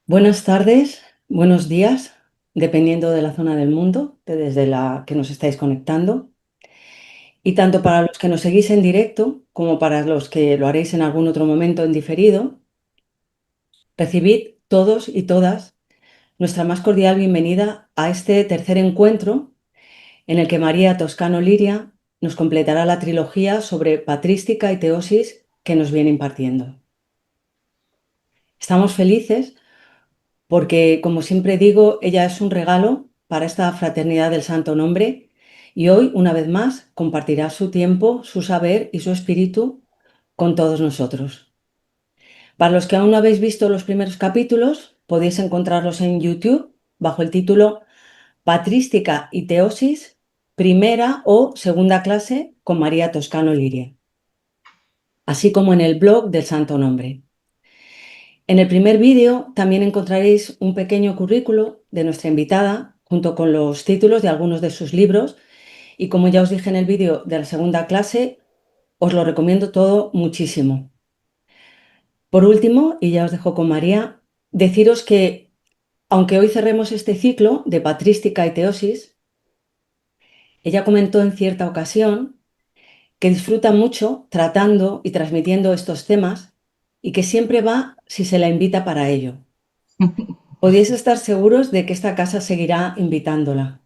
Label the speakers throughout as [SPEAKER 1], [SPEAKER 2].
[SPEAKER 1] Buenas tardes, buenos días, dependiendo de la zona del mundo, desde la que nos estáis conectando. Y tanto para los que nos seguís en directo como para los que lo haréis en algún otro momento en diferido, recibid todos y todas nuestra más cordial bienvenida a este tercer encuentro en el que María Toscano Liria nos completará la trilogía sobre patrística y teosis que nos viene impartiendo. Estamos felices porque, como siempre digo, ella es un regalo para esta fraternidad del Santo Nombre y hoy, una vez más, compartirá su tiempo, su saber y su espíritu con todos nosotros. Para los que aún no habéis visto los primeros capítulos, podéis encontrarlos en YouTube bajo el título Patrística y Teosis, primera o segunda clase con María Toscano Liria, así como en el blog del Santo Nombre. En el primer vídeo también encontraréis un pequeño currículo de nuestra invitada, junto con los títulos de algunos de sus libros, y como ya os dije en el vídeo de la segunda clase, os lo recomiendo todo muchísimo. Por último, y ya os dejo con María, deciros que, aunque hoy cerremos este ciclo de patrística y teosis, ella comentó en cierta ocasión que disfruta mucho tratando y transmitiendo estos temas y que siempre va si se la invita para ello. Podéis estar seguros de que esta casa seguirá invitándola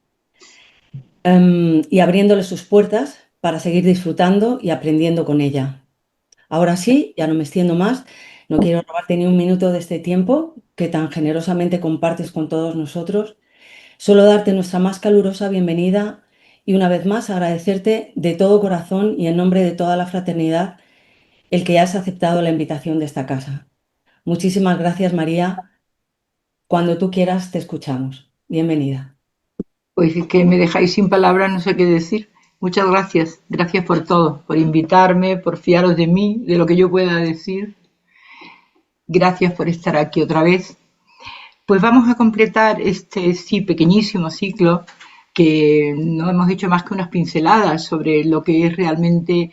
[SPEAKER 1] y abriéndole sus puertas para seguir disfrutando y aprendiendo con ella. Ahora sí, ya no me extiendo más, no quiero robarte ni un minuto de este tiempo que tan generosamente compartes con todos nosotros. Solo darte nuestra más calurosa bienvenida y una vez más agradecerte de todo corazón y en nombre de toda la fraternidad el que hayas aceptado la invitación de esta casa. Muchísimas gracias, María. Cuando tú quieras, te escuchamos. Bienvenida.
[SPEAKER 2] Pues es que me dejáis sin palabras, no sé qué decir. Muchas gracias. Gracias por todo, por invitarme, por fiaros de mí, de lo que yo pueda decir. Gracias por estar aquí otra vez. Pues vamos a completar este sí pequeñísimo ciclo que no hemos hecho más que unas pinceladas sobre lo que es realmente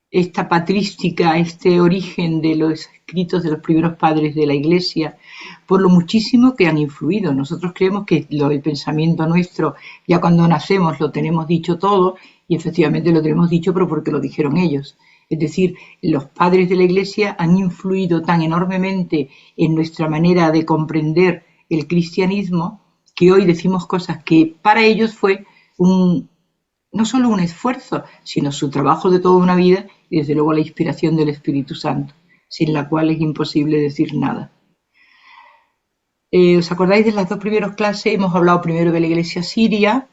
[SPEAKER 2] esta patrística, este origen de los escritos de los primeros padres de la Iglesia, por lo muchísimo que han influido. Nosotros creemos que el pensamiento nuestro, ya cuando nacemos lo tenemos dicho todo, y efectivamente lo tenemos dicho, pero porque lo dijeron ellos. Es decir, los padres de la Iglesia han influido tan enormemente en nuestra manera de comprender el cristianismo que hoy decimos cosas que para ellos fue no solo un esfuerzo, sino su trabajo de toda una vida y desde luego la inspiración del Espíritu Santo, sin la cual es imposible decir nada. ¿Os acordáis de las dos primeras clases? Hemos hablado primero de la iglesia siria,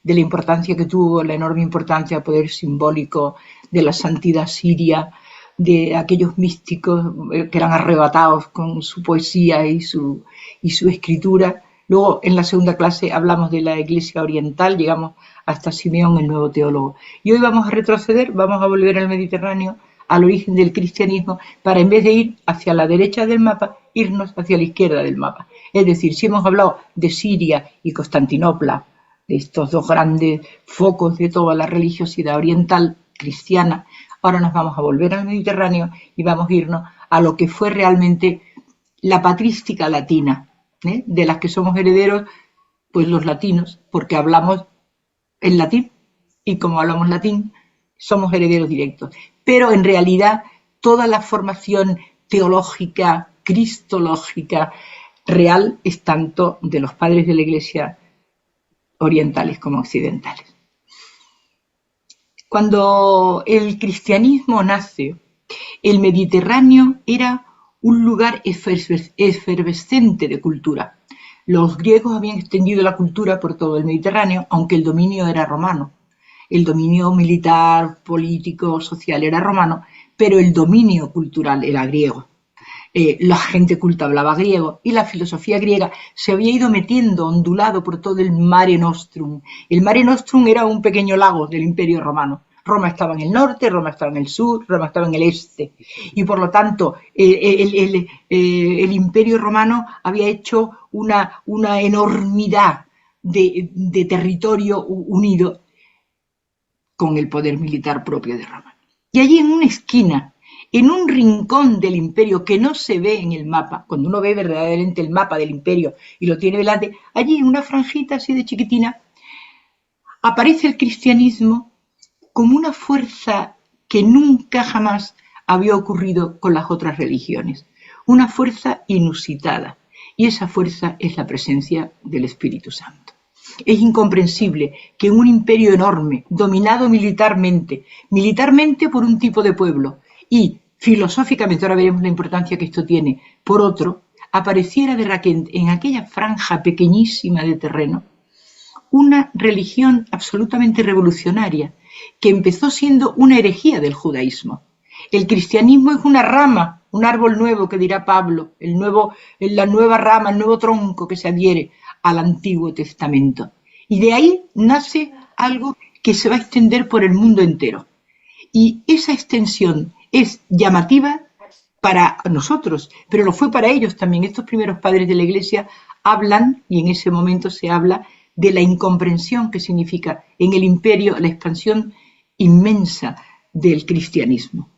[SPEAKER 2] de la importancia que tuvo, la enorme importancia, el poder simbólico de la santidad siria, de aquellos místicos que eran arrebatados con su poesía y su escritura. Luego, en la segunda clase, hablamos de la iglesia oriental, llegamos hasta Simeón, el nuevo teólogo. Y hoy vamos a retroceder, vamos a volver al Mediterráneo, al origen del cristianismo, para en vez de ir hacia la derecha del mapa, irnos hacia la izquierda del mapa. Es decir, si hemos hablado de Siria y Constantinopla, de estos dos grandes focos de toda la religiosidad oriental cristiana, ahora nos vamos a volver al Mediterráneo y vamos a irnos a lo que fue realmente la patrística latina, de las que somos herederos, pues los latinos, porque hablamos en latín y como hablamos latín, somos herederos directos. Pero en realidad toda la formación teológica, cristológica, real es tanto de los padres de la Iglesia orientales como occidentales. Cuando el cristianismo nace, el Mediterráneo era un lugar efervescente de cultura. Los griegos habían extendido la cultura por todo el Mediterráneo, aunque el dominio era romano. El dominio militar, político, social era romano, pero el dominio cultural era griego. La gente culta hablaba griego y la filosofía griega se había ido metiendo, ondulado por todo el Mare Nostrum. El Mare Nostrum era un pequeño lago del Imperio Romano. Roma estaba en el norte, Roma estaba en el sur, Roma estaba en el este. Y por lo tanto, el Imperio Romano había hecho una enormidad de territorio unido con el poder militar propio de Roma. Y allí en una esquina, en un rincón del imperio que no se ve en el mapa, cuando uno ve verdaderamente el mapa del imperio y lo tiene delante, allí en una franjita así de chiquitina, aparece el cristianismo como una fuerza que nunca jamás había ocurrido con las otras religiones, una fuerza inusitada, y esa fuerza es la presencia del Espíritu Santo. Es incomprensible que en un imperio enorme, dominado militarmente por un tipo de pueblo y filosóficamente, ahora veremos la importancia que esto tiene, por otro, apareciera de repente en aquella franja pequeñísima de terreno una religión absolutamente revolucionaria, que empezó siendo una herejía del judaísmo. El cristianismo es una rama, un árbol nuevo que dirá Pablo, la nueva rama, el nuevo tronco que se adhiere al Antiguo Testamento. Y de ahí nace algo que se va a extender por el mundo entero. Y esa extensión es llamativa para nosotros, pero lo fue para ellos también. Estos primeros padres de la Iglesia hablan, y en ese momento se habla, de la incomprensión que significa en el imperio la expansión inmensa del cristianismo.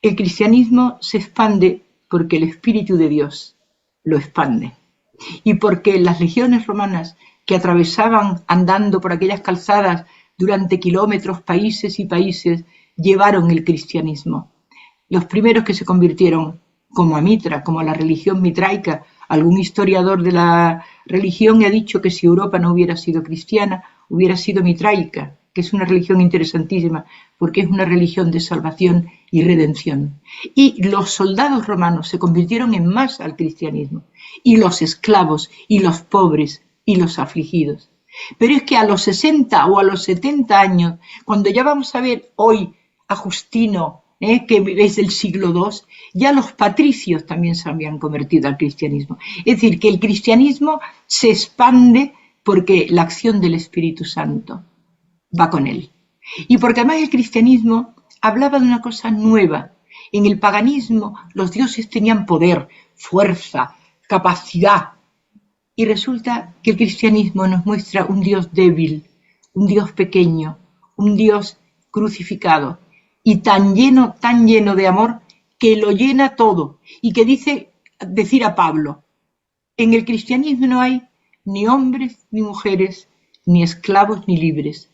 [SPEAKER 2] El cristianismo se expande porque el Espíritu de Dios lo expande y porque las legiones romanas que atravesaban andando por aquellas calzadas durante kilómetros, países y países, llevaron el cristianismo. Los primeros que se convirtieron como a Mitra, como a la religión mitraica. Algún historiador de la religión ha dicho que si Europa no hubiera sido cristiana, hubiera sido mitraica, que es una religión interesantísima, porque es una religión de salvación y redención. Y los soldados romanos se convirtieron en masa al cristianismo, y los esclavos, y los pobres, y los afligidos. Pero es que a los 60 o a los 70 años, cuando ya vamos a ver hoy a Justino, que es del siglo II, ya los patricios también se habían convertido al cristianismo. Es decir, que el cristianismo se expande porque la acción del Espíritu Santo va con él. Y porque además el cristianismo hablaba de una cosa nueva. En el paganismo los dioses tenían poder, fuerza, capacidad. Y resulta que el cristianismo nos muestra un Dios débil, un Dios pequeño, un Dios crucificado, y tan lleno de amor, que lo llena todo, y que decir a Pablo, en el cristianismo no hay ni hombres ni mujeres, ni esclavos ni libres.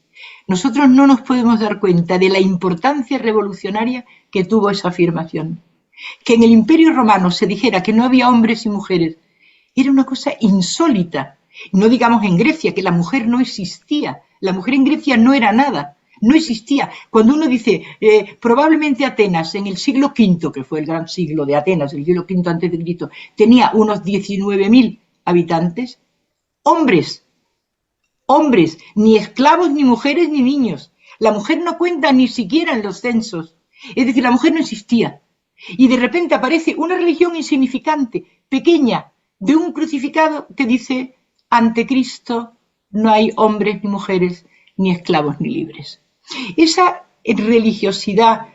[SPEAKER 2] Nosotros no nos podemos dar cuenta de la importancia revolucionaria que tuvo esa afirmación. Que en el Imperio Romano se dijera que no había hombres y mujeres, era una cosa insólita. No digamos en Grecia, que la mujer no existía. La mujer en Grecia no era nada. No existía. Cuando uno dice, probablemente Atenas en el siglo V, que fue el gran siglo de Atenas, el siglo V antes de Cristo, tenía unos 19.000 habitantes, hombres, ni esclavos, ni mujeres, ni niños. La mujer no cuenta ni siquiera en los censos. Es decir, la mujer no existía. Y de repente aparece una religión insignificante, pequeña, de un crucificado que dice, ante Cristo no hay hombres ni mujeres, ni esclavos ni libres. Esa religiosidad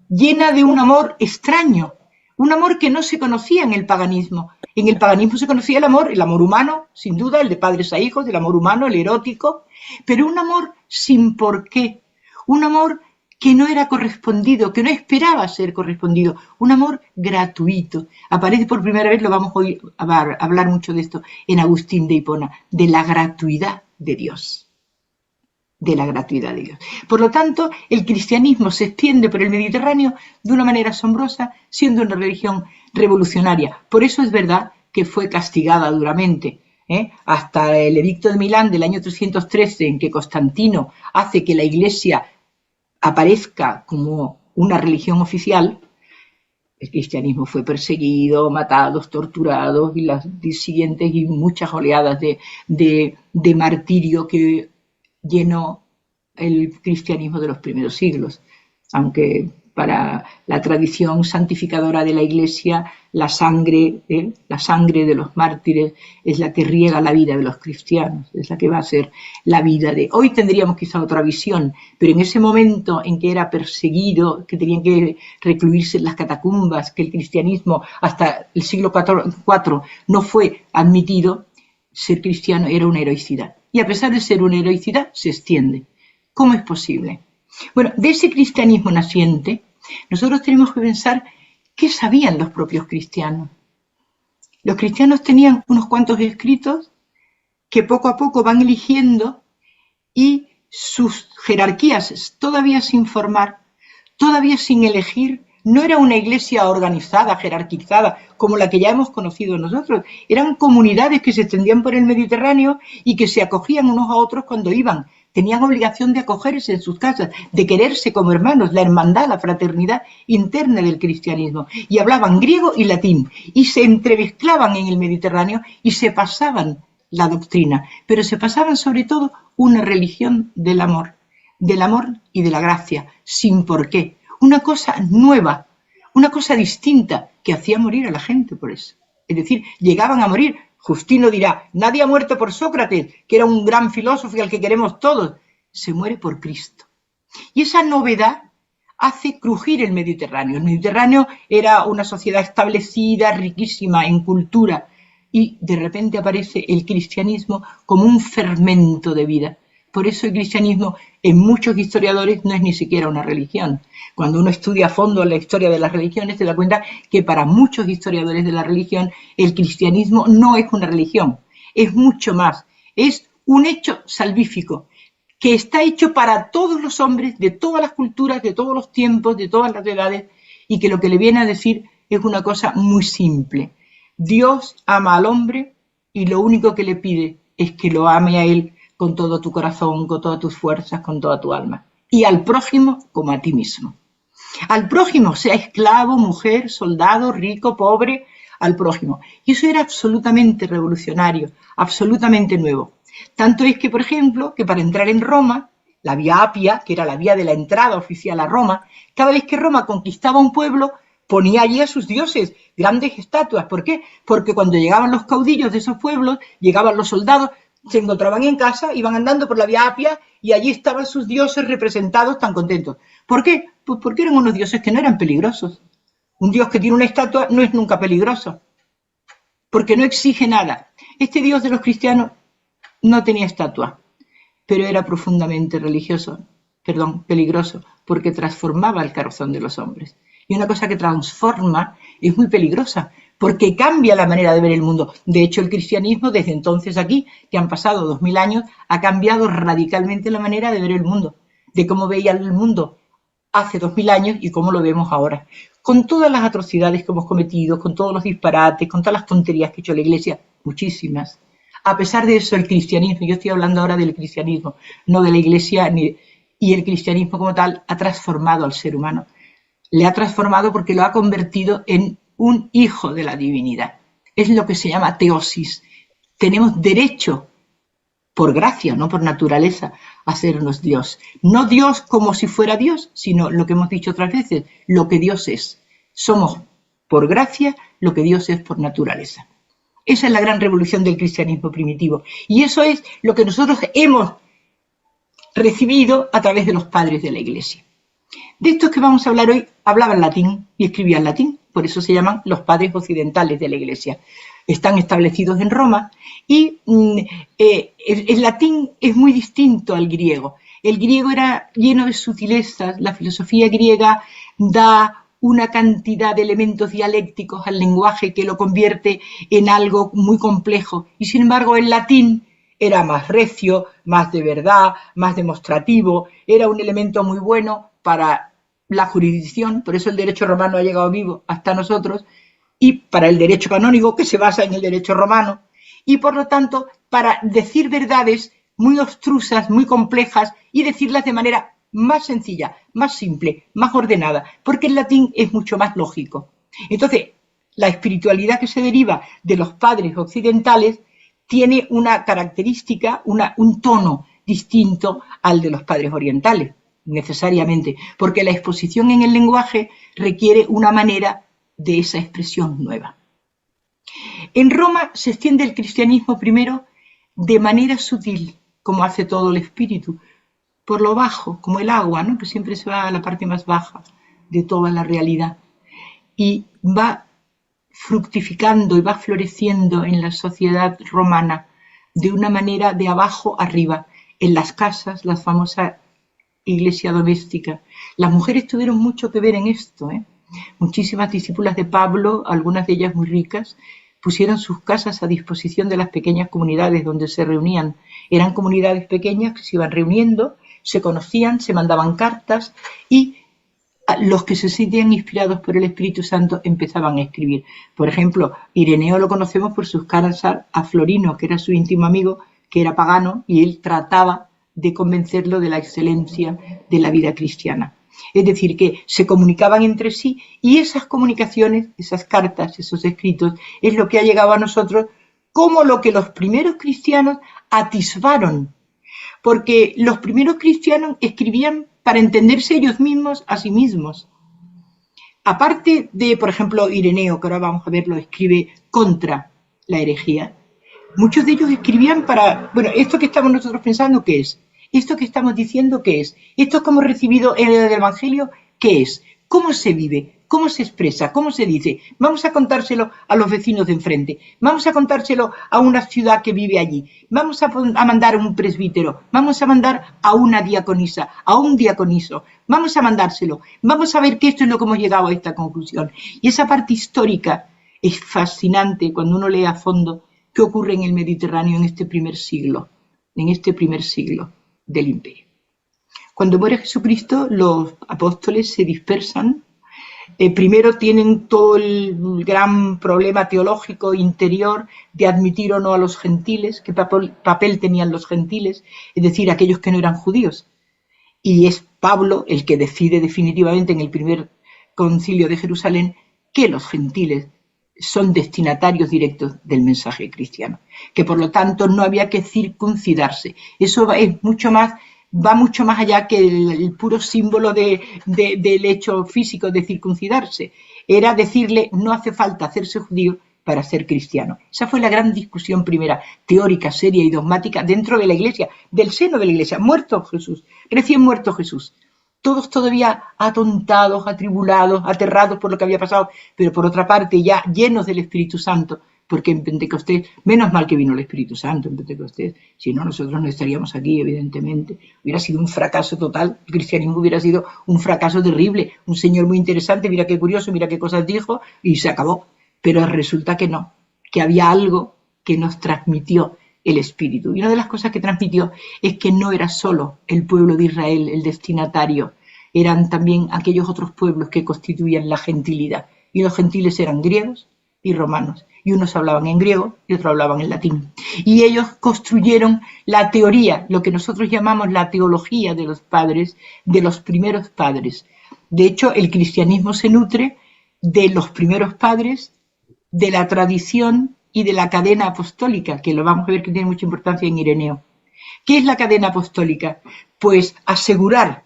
[SPEAKER 2] llena de un amor extraño, un amor que no se conocía en el paganismo. En el paganismo se conocía el amor humano, sin duda, el de padres a hijos, el amor humano, el erótico, pero un amor sin porqué, un amor que no era correspondido, que no esperaba ser correspondido, un amor gratuito. Aparece por primera vez, lo vamos a hablar mucho de esto, en Agustín de Hipona, de la gratuidad de Dios. De la gratuidad de Dios. Por lo tanto, el cristianismo se extiende por el Mediterráneo de una manera asombrosa, siendo una religión revolucionaria. Por eso es verdad que fue castigada duramente. Hasta el edicto de Milán del año 313, en que Constantino hace que la Iglesia aparezca como una religión oficial, el cristianismo fue perseguido, matados, torturados, y las siguientes y muchas oleadas de martirio que llenó el cristianismo de los primeros siglos, aunque para la tradición santificadora de la Iglesia la sangre de los mártires es la que riega la vida de los cristianos, es la que va a ser la vida de... Hoy tendríamos quizá otra visión, pero en ese momento en que era perseguido, que tenían que recluirse en las catacumbas, que el cristianismo hasta el siglo IV no fue admitido, ser cristiano era una heroicidad. Y a pesar de ser una heroicidad, se extiende. ¿Cómo es posible? Bueno, de ese cristianismo naciente Nosotros tenemos que pensar qué sabían los propios cristianos. Los cristianos tenían unos cuantos escritos que poco a poco van eligiendo y sus jerarquías todavía sin formar, todavía sin elegir. No era una iglesia organizada, jerarquizada, como la que ya hemos conocido nosotros. Eran comunidades que se extendían por el Mediterráneo y que se acogían unos a otros cuando iban. Tenían obligación de acogerse en sus casas, de quererse como hermanos, la hermandad, la fraternidad interna del cristianismo. Y hablaban griego y latín, y se entremezclaban en el Mediterráneo y se pasaban la doctrina, pero se pasaban sobre todo una religión del amor y de la gracia, sin por qué. Una cosa nueva, una cosa distinta, que hacía morir a la gente por eso. Es decir, llegaban a morir. Justino dirá, nadie ha muerto por Sócrates, que era un gran filósofo y al que queremos todos. Se muere por Cristo. Y esa novedad hace crujir el Mediterráneo. El Mediterráneo era una sociedad establecida, riquísima en cultura, y de repente aparece el cristianismo como un fermento de vida. Por eso el cristianismo en muchos historiadores no es ni siquiera una religión. Cuando uno estudia a fondo la historia de las religiones se da cuenta que para muchos historiadores de la religión el cristianismo no es una religión, es mucho más, es un hecho salvífico que está hecho para todos los hombres, de todas las culturas, de todos los tiempos, de todas las edades, y que lo que le viene a decir es una cosa muy simple. Dios ama al hombre y lo único que le pide es que lo ame a él con todo tu corazón, con todas tus fuerzas, con toda tu alma. Y al prójimo como a ti mismo. Al prójimo, sea esclavo, mujer, soldado, rico, pobre, al prójimo. Y eso era absolutamente revolucionario, absolutamente nuevo. Tanto es que, por ejemplo, que para entrar en Roma, la vía Apia, que era la vía de la entrada oficial a Roma, cada vez que Roma conquistaba un pueblo, ponía allí a sus dioses, grandes estatuas. ¿Por qué? Porque cuando llegaban los caudillos de esos pueblos, llegaban los soldados, se encontraban en casa, iban andando por la vía Apia y allí estaban sus dioses representados tan contentos. ¿Por qué? Pues porque eran unos dioses que no eran peligrosos. Un dios que tiene una estatua no es nunca peligroso, porque no exige nada. Este dios de los cristianos no tenía estatua, pero era profundamente peligroso, porque transformaba el corazón de los hombres. Y una cosa que transforma es muy peligrosa, porque cambia la manera de ver el mundo. De hecho, el cristianismo, desde entonces aquí, que han pasado 2000 años, ha cambiado radicalmente la manera de ver el mundo, de cómo veía el mundo hace 2000 años y cómo lo vemos ahora. Con todas las atrocidades que hemos cometido, con todos los disparates, con todas las tonterías que ha hecho la Iglesia, muchísimas. A pesar de eso, el cristianismo, yo estoy hablando ahora del cristianismo, no de la Iglesia, y el cristianismo como tal ha transformado al ser humano. Le ha transformado porque lo ha convertido en un hijo de la divinidad. Es lo que se llama teosis. Tenemos derecho, por gracia, no por naturaleza, a hacernos Dios. No Dios como si fuera Dios, sino lo que hemos dicho otras veces, lo que Dios es. Somos, por gracia, lo que Dios es por naturaleza. Esa es la gran revolución del cristianismo primitivo. Y eso es lo que nosotros hemos recibido a través de los padres de la Iglesia. De estos que vamos a hablar hoy, hablaban latín y escribían latín, por eso se llaman los padres occidentales de la Iglesia. Están establecidos en Roma y el latín es muy distinto al griego. El griego era lleno de sutilezas, la filosofía griega da una cantidad de elementos dialécticos al lenguaje que lo convierte en algo muy complejo, y sin embargo el latín era más recio, más de verdad, más demostrativo, era un elemento muy bueno para la jurisdicción, por eso el derecho romano ha llegado vivo hasta nosotros, y para el derecho canónico, que se basa en el derecho romano, y por lo tanto para decir verdades muy obstrusas, muy complejas, y decirlas de manera más sencilla, más simple, más ordenada, porque el latín es mucho más lógico. Entonces, la espiritualidad que se deriva de los padres occidentales tiene una característica, un tono distinto al de los padres orientales, necesariamente, porque la exposición en el lenguaje requiere una manera de esa expresión nueva. En Roma se extiende el cristianismo primero de manera sutil, como hace todo el espíritu, por lo bajo, como el agua, ¿no? Que siempre se va a la parte más baja de toda la realidad, y va fructificando y va floreciendo en la sociedad romana de una manera de abajo arriba, en las casas, las famosas iglesia doméstica. Las mujeres tuvieron mucho que ver en esto, ¿eh? Muchísimas discípulas de Pablo, algunas de ellas muy ricas, pusieron sus casas a disposición de las pequeñas comunidades donde se reunían. Eran comunidades pequeñas que se iban reuniendo, se conocían, se mandaban cartas y los que se sentían inspirados por el Espíritu Santo empezaban a escribir. Por ejemplo, Ireneo lo conocemos por sus cartas a Florino, que era su íntimo amigo, que era pagano, y él trataba de convencerlo de la excelencia de la vida cristiana. Es decir, que se comunicaban entre sí y esas comunicaciones, esas cartas, esos escritos, es lo que ha llegado a nosotros como lo que los primeros cristianos atisbaron. Porque los primeros cristianos escribían para entenderse ellos mismos a sí mismos. Aparte de, por ejemplo, Ireneo, que ahora vamos a verlo, escribe contra la herejía. Muchos de ellos escribían para, bueno, esto que estamos nosotros pensando, ¿qué es? Esto que estamos diciendo, ¿qué es? Esto que hemos recibido en el Evangelio, ¿qué es? ¿Cómo se vive? ¿Cómo se expresa? ¿Cómo se dice? Vamos a contárselo a los vecinos de enfrente. Vamos a contárselo a una ciudad que vive allí. Vamos a mandar a un presbítero. Vamos a mandar a una diaconisa, a un diaconiso. Vamos a mandárselo. Vamos a ver que esto es lo que hemos llegado a esta conclusión. Y esa parte histórica es fascinante cuando uno lee a fondo qué ocurre en el Mediterráneo en este primer siglo del imperio. Cuando muere Jesucristo, los apóstoles se dispersan. Primero tienen todo el gran problema teológico interior de admitir o no a los gentiles, qué papel tenían los gentiles, es decir, aquellos que no eran judíos. Y es Pablo el que decide definitivamente en el primer concilio de Jerusalén que los gentiles son destinatarios directos del mensaje cristiano, que por lo tanto no había que circuncidarse. Eso es mucho más, va mucho más allá que el puro símbolo del hecho físico de circuncidarse. Era decirle, no hace falta hacerse judío para ser cristiano. Esa fue la gran discusión primera, teórica, seria y dogmática dentro de la Iglesia, del seno de la Iglesia. Muerto Jesús, recién muerto Jesús. Todos todavía atontados, atribulados, aterrados por lo que había pasado, pero por otra parte ya llenos del Espíritu Santo, porque en Pentecostés, menos mal que vino el Espíritu Santo en Pentecostés, si no nosotros no estaríamos aquí, evidentemente. Hubiera sido un fracaso total, el cristianismo hubiera sido un fracaso terrible, un señor muy interesante, mira qué curioso, mira qué cosas dijo, y se acabó. Pero resulta que no, que había algo que nos transmitió el Espíritu. Y una de las cosas que transmitió es que no era solo el pueblo de Israel el destinatario, eran también aquellos otros pueblos que constituían la gentilidad. Y los gentiles eran griegos y romanos. Y unos hablaban en griego y otros hablaban en latín. Y ellos construyeron la teoría, lo que nosotros llamamos la teología de los padres, de los primeros padres. De hecho, el cristianismo se nutre de los primeros padres, de la tradición y de la cadena apostólica, que lo vamos a ver que tiene mucha importancia en Ireneo. ¿Qué es la cadena apostólica? Pues asegurar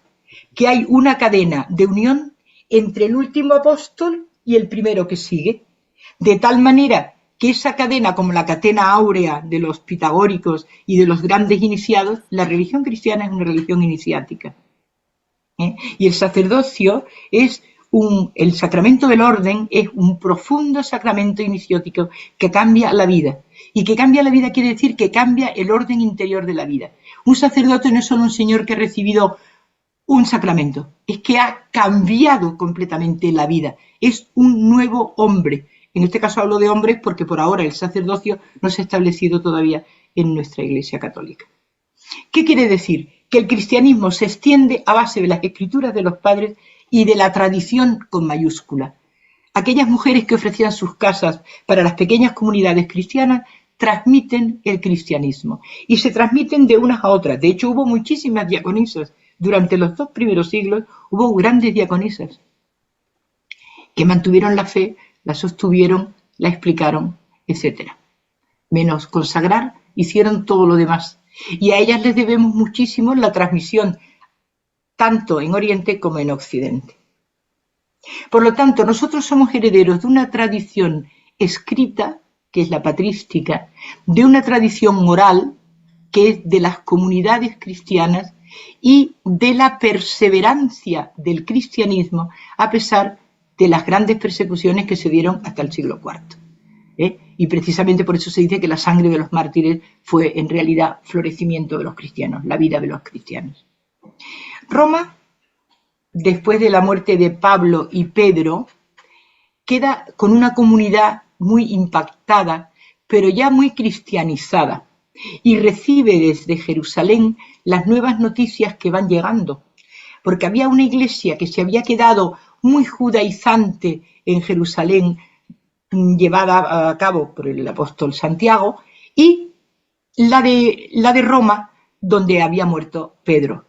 [SPEAKER 2] que hay una cadena de unión entre el último apóstol y el primero que sigue, de tal manera que esa cadena, como la cadena áurea de los pitagóricos y de los grandes iniciados, la religión cristiana es una religión iniciática. Y el sacerdocio es el sacramento del orden es un profundo sacramento iniciático que cambia la vida. Y que cambia la vida quiere decir que cambia el orden interior de la vida. Un sacerdote no es solo un señor que ha recibido un sacramento, es que ha cambiado completamente la vida. Es un nuevo hombre. En este caso hablo de hombres porque por ahora el sacerdocio no se ha establecido todavía en nuestra Iglesia Católica. ¿Qué quiere decir? Que el cristianismo se extiende a base de las escrituras de los padres y de la tradición con mayúscula. Aquellas mujeres que ofrecían sus casas para las pequeñas comunidades cristianas transmiten el cristianismo y se transmiten de unas a otras. De hecho, hubo muchísimas diaconisas. Durante los 2 primeros siglos hubo grandes diaconisas que mantuvieron la fe, la sostuvieron, la explicaron, etc. Menos consagrar, hicieron todo lo demás. Y a ellas les debemos muchísimo la transmisión, tanto en Oriente como en Occidente. Por lo tanto, nosotros somos herederos de una tradición escrita, que es la patrística, de una tradición oral, que es de las comunidades cristianas, y de la perseverancia del cristianismo a pesar de las grandes persecuciones que se dieron hasta el siglo IV. Y precisamente por eso se dice que la sangre de los mártires fue en realidad florecimiento de los cristianos, la vida de los cristianos. Roma, después de la muerte de Pablo y Pedro, queda con una comunidad muy impactada, pero ya muy cristianizada, y recibe desde Jerusalén las nuevas noticias que van llegando, porque había una iglesia que se había quedado muy judaizante en Jerusalén, llevada a cabo por el apóstol Santiago, y la de Roma, donde había muerto Pedro.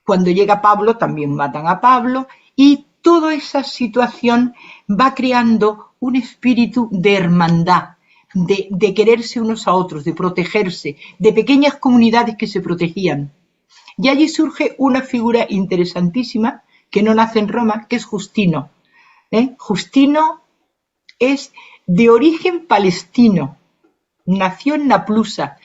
[SPEAKER 2] Cuando llega Pablo, también matan a Pablo, y toda esa situación va creando un espíritu de hermandad, de quererse unos a otros, de protegerse, de pequeñas comunidades que se protegían. Y allí surge una figura interesantísima que no nace en Roma, que es Justino. Justino es de origen palestino, nació en Naplusa.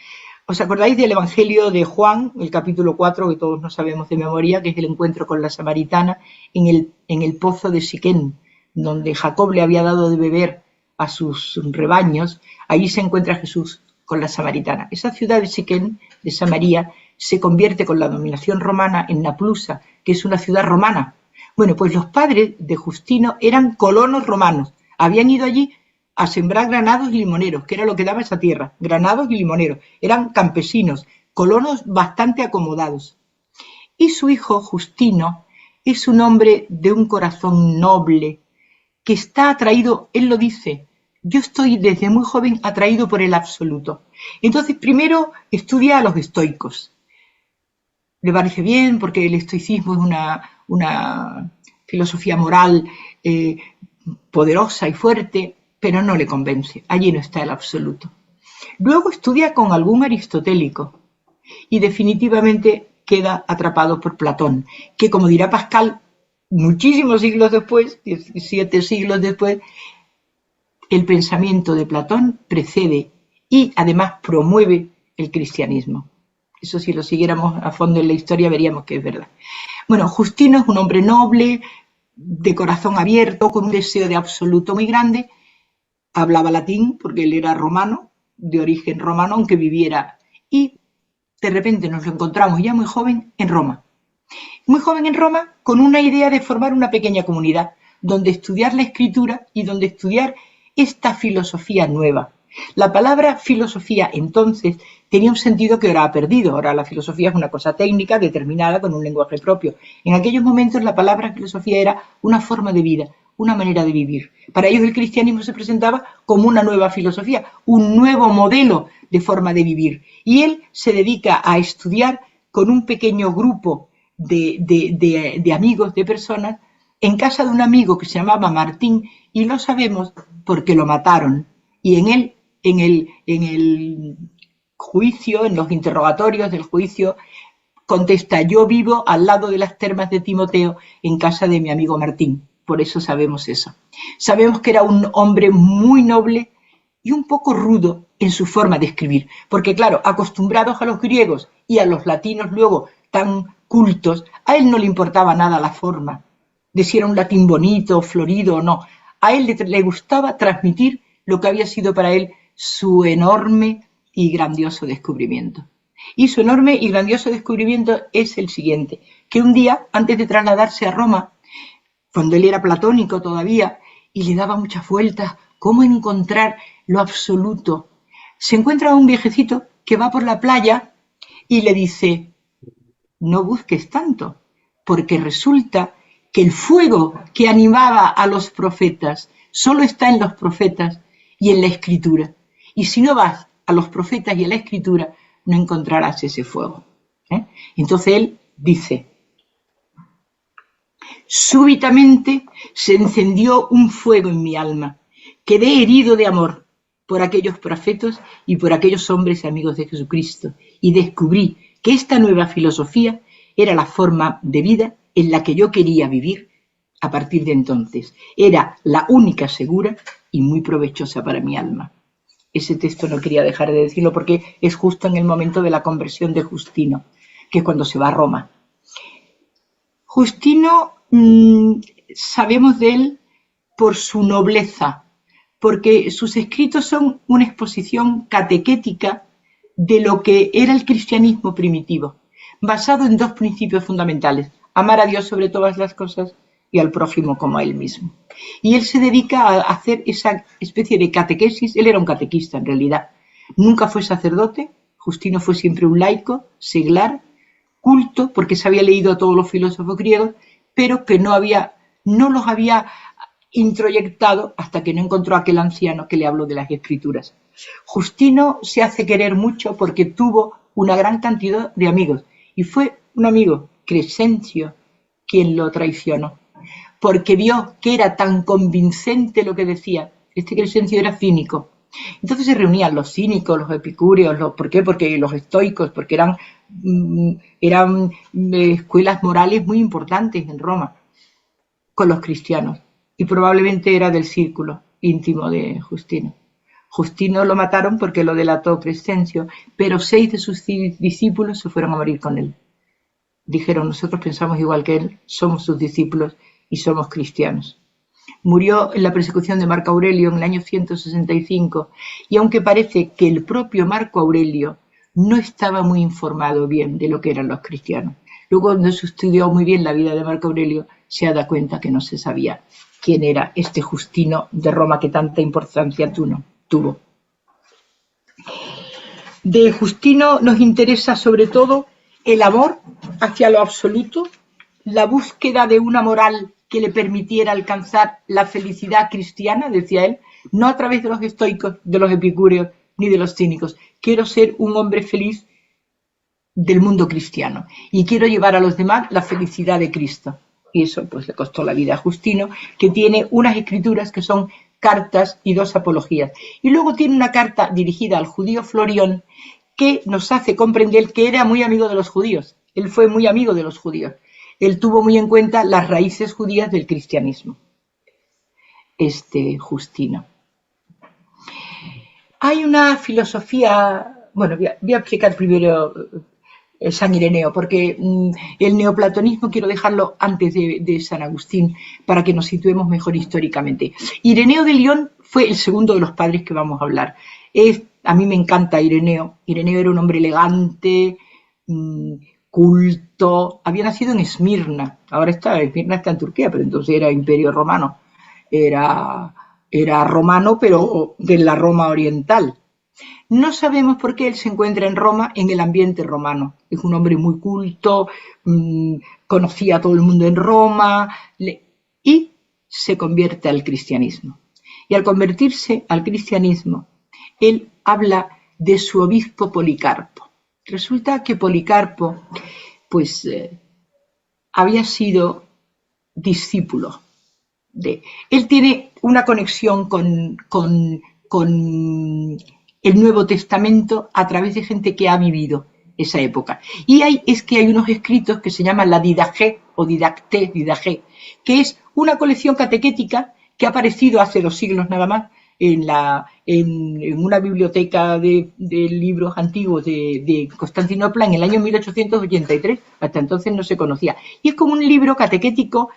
[SPEAKER 2] ¿Os acordáis del Evangelio de Juan, el capítulo 4, que todos no sabemos de memoria, que es el encuentro con la samaritana en el pozo de Siquén, donde Jacob le había dado de beber a sus rebaños? Ahí se encuentra Jesús con la samaritana. Esa ciudad de Siquén, de Samaria, se convierte con la dominación romana en Naplusa, que es una ciudad romana. Bueno, pues los padres de Justino eran colonos romanos. Habían ido allí a sembrar granados y limoneros, que era lo que daba esa tierra, granados y limoneros. Eran campesinos, colonos bastante acomodados. Y su hijo, Justino, es un hombre de un corazón noble, que está atraído, él lo dice, yo estoy desde muy joven atraído por el absoluto. Entonces, primero estudia a los estoicos. Le parece bien porque el estoicismo es una filosofía moral poderosa y fuerte, pero no le convence. Allí no está el absoluto. Luego estudia con algún aristotélico y definitivamente queda atrapado por Platón, que, como dirá Pascal, muchísimos siglos después, 17 siglos después, el pensamiento de Platón precede y además promueve el cristianismo. Eso, si lo siguiéramos a fondo en la historia, veríamos que es verdad. Bueno, Justino es un hombre noble, de corazón abierto, con un deseo de absoluto muy grande. Hablaba latín porque él era romano, de origen romano, aunque viviera. Y de repente nos lo encontramos ya muy joven en Roma. Muy joven en Roma, con una idea de formar una pequeña comunidad, donde estudiar la escritura y donde estudiar esta filosofía nueva. La palabra filosofía entonces tenía un sentido que ahora ha perdido. Ahora la filosofía es una cosa técnica determinada con un lenguaje propio. En aquellos momentos la palabra filosofía era una forma de vida, una manera de vivir. Para ellos el cristianismo se presentaba como una nueva filosofía, un nuevo modelo de forma de vivir. Y él se dedica a estudiar con un pequeño grupo de amigos, de personas, en casa de un amigo que se llamaba Martín, y lo sabemos porque lo mataron. Y en el juicio, en los interrogatorios del juicio, contesta: yo vivo al lado de las termas de Timoteo, en casa de mi amigo Martín. Por eso sabemos eso. Sabemos que era un hombre muy noble y un poco rudo en su forma de escribir, porque claro, acostumbrados a los griegos y a los latinos luego tan cultos, a él no le importaba nada la forma, de si era un latín bonito, florido o no. A él le gustaba transmitir lo que había sido para él su enorme y grandioso descubrimiento. Y su enorme y grandioso descubrimiento es el siguiente: que un día, antes de trasladarse a Roma, cuando él era platónico todavía y le daba muchas vueltas, cómo encontrar lo absoluto, se encuentra a un viejecito que va por la playa y le dice: no busques tanto, porque resulta que el fuego que animaba a los profetas solo está en los profetas y en la escritura. Y si no vas a los profetas y a la escritura, no encontrarás ese fuego. Entonces él dice: súbitamente se encendió un fuego en mi alma. Quedé herido de amor por aquellos profetas y por aquellos hombres amigos de Jesucristo, y descubrí que esta nueva filosofía era la forma de vida en la que yo quería vivir a partir de entonces. Era la única segura y muy provechosa para mi alma. Ese texto no quería dejar de decirlo porque es justo en el momento de la conversión de Justino, que es cuando se va a Roma. Justino, sabemos de él por su nobleza, porque sus escritos son una exposición catequética de lo que era el cristianismo primitivo, basado en dos principios fundamentales: amar a Dios sobre todas las cosas y al prójimo como a él mismo. Y él se dedica a hacer esa especie de catequesis. Él era un catequista en realidad. Nunca fue sacerdote. Justino fue siempre un laico, seglar, culto, porque se había leído a todos los filósofos griegos, pero que no los había introyectado hasta que no encontró a aquel anciano que le habló de las escrituras. Justino se hace querer mucho porque tuvo una gran cantidad de amigos, y fue un amigo, Crescencio, quien lo traicionó, porque vio que era tan convincente lo que decía. Este Crescencio era cínico. Entonces se reunían los cínicos, los epicúreos, ¿por qué? Porque los estoicos, porque eran escuelas morales muy importantes en Roma, con los cristianos, y probablemente era del círculo íntimo de Justino. Justino lo mataron porque lo delató Crescencio, pero 6 de sus discípulos se fueron a morir con él. Dijeron, nosotros pensamos igual que él, somos sus discípulos y somos cristianos. Murió en la persecución de Marco Aurelio en el año 165, y aunque parece que el propio Marco Aurelio no estaba muy informado bien de lo que eran los cristianos, luego cuando se estudió muy bien la vida de Marco Aurelio, se ha dado cuenta que no se sabía quién era este Justino de Roma que tanta importancia tuvo. De Justino nos interesa sobre todo el amor hacia lo absoluto, la búsqueda de una moral que le permitiera alcanzar la felicidad cristiana, decía él, no a través de los estoicos, de los epicúreos, ni de los cínicos. Quiero ser un hombre feliz del mundo cristiano y quiero llevar a los demás la felicidad de Cristo. Y eso pues le costó la vida a Justino, que tiene unas escrituras que son cartas y 2 apologías. Y luego tiene una carta dirigida al judío Florión que nos hace comprender que era muy amigo de los judíos. Él fue muy amigo de los judíos. Él tuvo muy en cuenta las raíces judías del cristianismo, Justino. Hay una filosofía, bueno, voy a explicar primero San Ireneo, porque el neoplatonismo quiero dejarlo antes de San Agustín para que nos situemos mejor históricamente. Ireneo de León fue el segundo de los padres que vamos a hablar. A mí me encanta Ireneo. Ireneo era un hombre elegante, culto, había nacido en Esmirna, Esmirna está en Turquía, pero entonces era Imperio Romano, era romano, pero de la Roma oriental. No sabemos por qué él se encuentra en Roma, en el ambiente romano. Es un hombre muy culto, conocía a todo el mundo en Roma, y se convierte al cristianismo. Y al convertirse al cristianismo, él habla de su obispo Policarpo. Resulta que Policarpo, pues, había sido discípulo de... Él tiene una conexión con el Nuevo Testamento a través de gente que ha vivido esa época. Y hay unos escritos que se llaman la Didaché o Didacté, que es una colección catequética que ha aparecido hace 2 siglos nada más en una biblioteca de libros antiguos de Constantinopla en el año 1883. Hasta entonces no se conocía. Y es como un libro catequético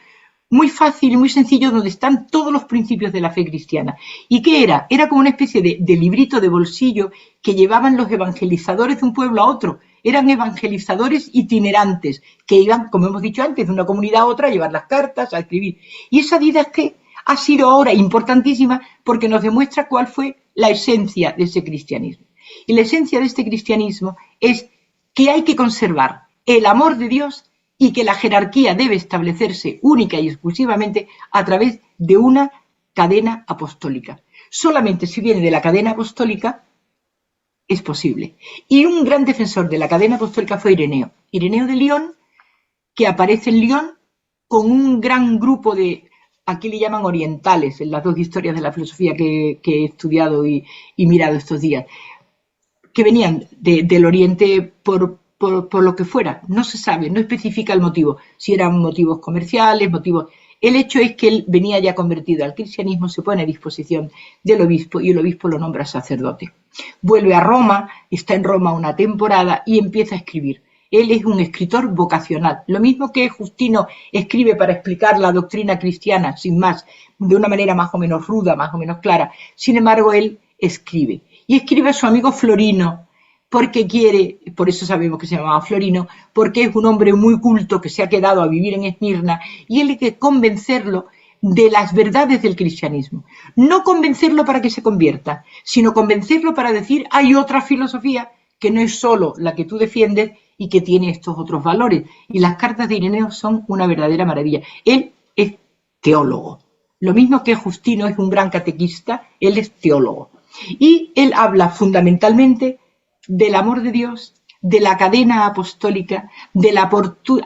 [SPEAKER 2] muy fácil y muy sencillo donde están todos los principios de la fe cristiana. ¿Y qué era? Era como una especie de librito de bolsillo que llevaban los evangelizadores de un pueblo a otro. Eran evangelizadores itinerantes que iban, como hemos dicho antes, de una comunidad a otra a llevar las cartas, a escribir. Y esa Didaché ha sido ahora importantísima porque nos demuestra cuál fue la esencia de ese cristianismo. Y la esencia de este cristianismo es que hay que conservar el amor de Dios y que la jerarquía debe establecerse única y exclusivamente a través de una cadena apostólica. Solamente si viene de la cadena apostólica es posible. Y un gran defensor de la cadena apostólica fue Ireneo. Ireneo de León, que aparece en León con un gran grupo de... Aquí le llaman orientales, en las 2 historias de la filosofía que he estudiado y mirado estos días, que venían del Oriente por lo que fuera, no se sabe, no especifica el motivo, si eran motivos comerciales, motivos... El hecho es que él venía ya convertido al cristianismo, se pone a disposición del obispo y el obispo lo nombra sacerdote. Vuelve a Roma, está en Roma una temporada y empieza a escribir. Él es un escritor vocacional, lo mismo que Justino escribe para explicar la doctrina cristiana, sin más, de una manera más o menos ruda, más o menos clara. Sin embargo, él escribe. Y escribe a su amigo Florino, porque quiere, por eso sabemos que se llamaba Florino, porque es un hombre muy culto que se ha quedado a vivir en Esmirna y él hay que convencerlo de las verdades del cristianismo. No convencerlo para que se convierta, sino convencerlo para decir hay otra filosofía que no es solo la que tú defiendes y que tiene estos otros valores. Y las cartas de Ireneo son una verdadera maravilla. Él es teólogo. Lo mismo que Justino es un gran catequista, él es teólogo. Y él habla fundamentalmente del amor de Dios, de la cadena apostólica, de la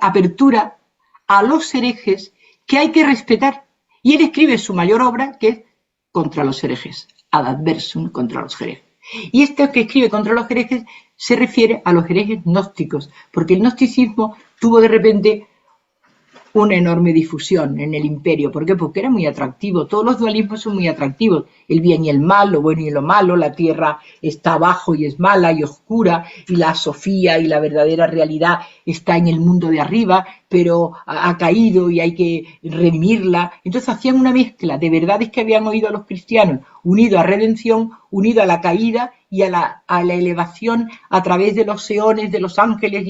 [SPEAKER 2] apertura a los herejes que hay que respetar. Y él escribe su mayor obra, que es contra los herejes, ad adversum contra los herejes. Y esto que escribe contra los herejes se refiere a los herejes gnósticos, porque el gnosticismo tuvo de repente una enorme difusión en el imperio. ¿Por qué? Porque era muy atractivo. Todos los dualismos son muy atractivos. El bien y el mal, lo bueno y lo malo, la tierra está abajo y es mala y oscura, y la sofía y la verdadera realidad está en el mundo de arriba, pero ha caído y hay que redimirla. Entonces hacían una mezcla de verdades que habían oído a los cristianos, unido a redención, unido a la caída y a la elevación a través de los eones, de los ángeles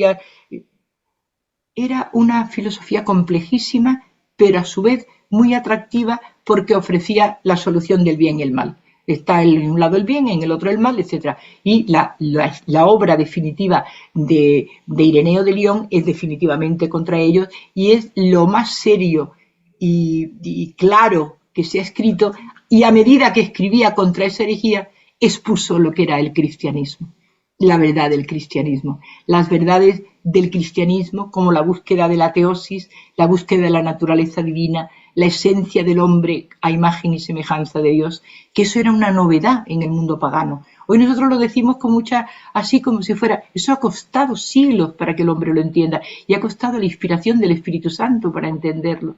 [SPEAKER 2] Era una filosofía complejísima, pero a su vez muy atractiva porque ofrecía la solución del bien y el mal. Está en un lado el bien, en el otro el mal, etc. Y la obra definitiva de Ireneo de León es definitivamente contra ellos y es lo más serio y claro que se ha escrito, y a medida que escribía contra esa herejía expuso lo que era el cristianismo, la verdad del cristianismo, las verdades del cristianismo como la búsqueda de la teosis, la búsqueda de la naturaleza divina, la esencia del hombre a imagen y semejanza de Dios, que eso era una novedad en el mundo pagano. Hoy nosotros lo decimos con mucha, así como si fuera, eso ha costado siglos para que el hombre lo entienda y ha costado la inspiración del Espíritu Santo para entenderlo.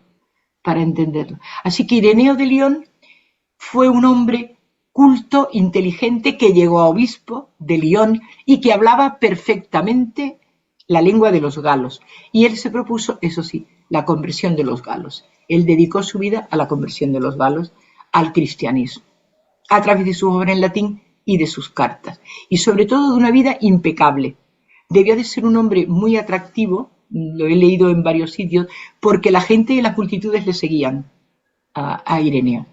[SPEAKER 2] Así que Ireneo de León fue un hombre culto, inteligente, que llegó a obispo de Lyon y que hablaba perfectamente la lengua de los galos. Y él se propuso, eso sí, la conversión de los galos. Él dedicó su vida a la conversión de los galos al cristianismo, a través de su obra en latín y de sus cartas. Y sobre todo de una vida impecable. Debió de ser un hombre muy atractivo, lo he leído en varios sitios, porque la gente y las multitudes le seguían a Ireneo.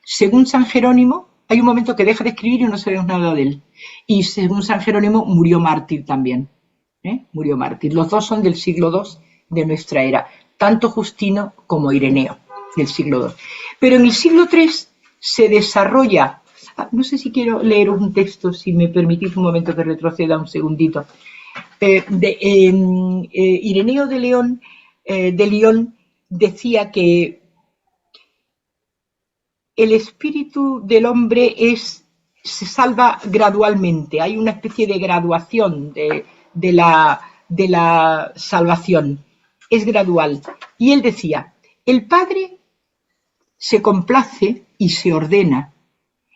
[SPEAKER 2] Según San Jerónimo, hay un momento que deja de escribir y no sabemos nada de él. Y según San Jerónimo, murió mártir también. Murió mártir. Los dos son del siglo II de nuestra era, tanto Justino como Ireneo, del siglo II. Pero en el siglo III se desarrolla, no sé si quiero leer un texto, si me permitís un momento que retroceda un segundito. Ireneo de León decía que el espíritu del hombre se salva gradualmente, hay una especie de graduación de la salvación, es gradual. Y él decía, el Padre se complace y se ordena,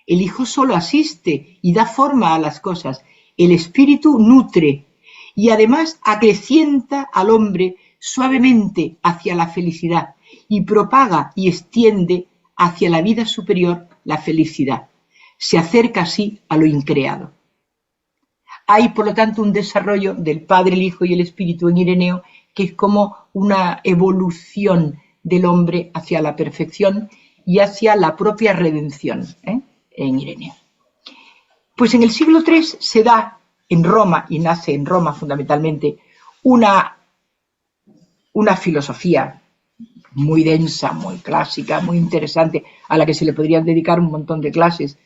[SPEAKER 2] el Hijo solo asiste y da forma a las cosas, el Espíritu nutre y además acrecienta al hombre suavemente hacia la felicidad y propaga y extiende hacia la vida superior la felicidad. Se acerca así a lo increado. Hay, por lo tanto, un desarrollo del Padre, el Hijo y el Espíritu en Ireneo que es como una evolución del hombre hacia la perfección y hacia la propia redención en Ireneo. Pues en el siglo III se da en Roma, y nace en Roma fundamentalmente, una filosofía muy densa, muy clásica, muy interesante, a la que se le podrían dedicar un montón de clases,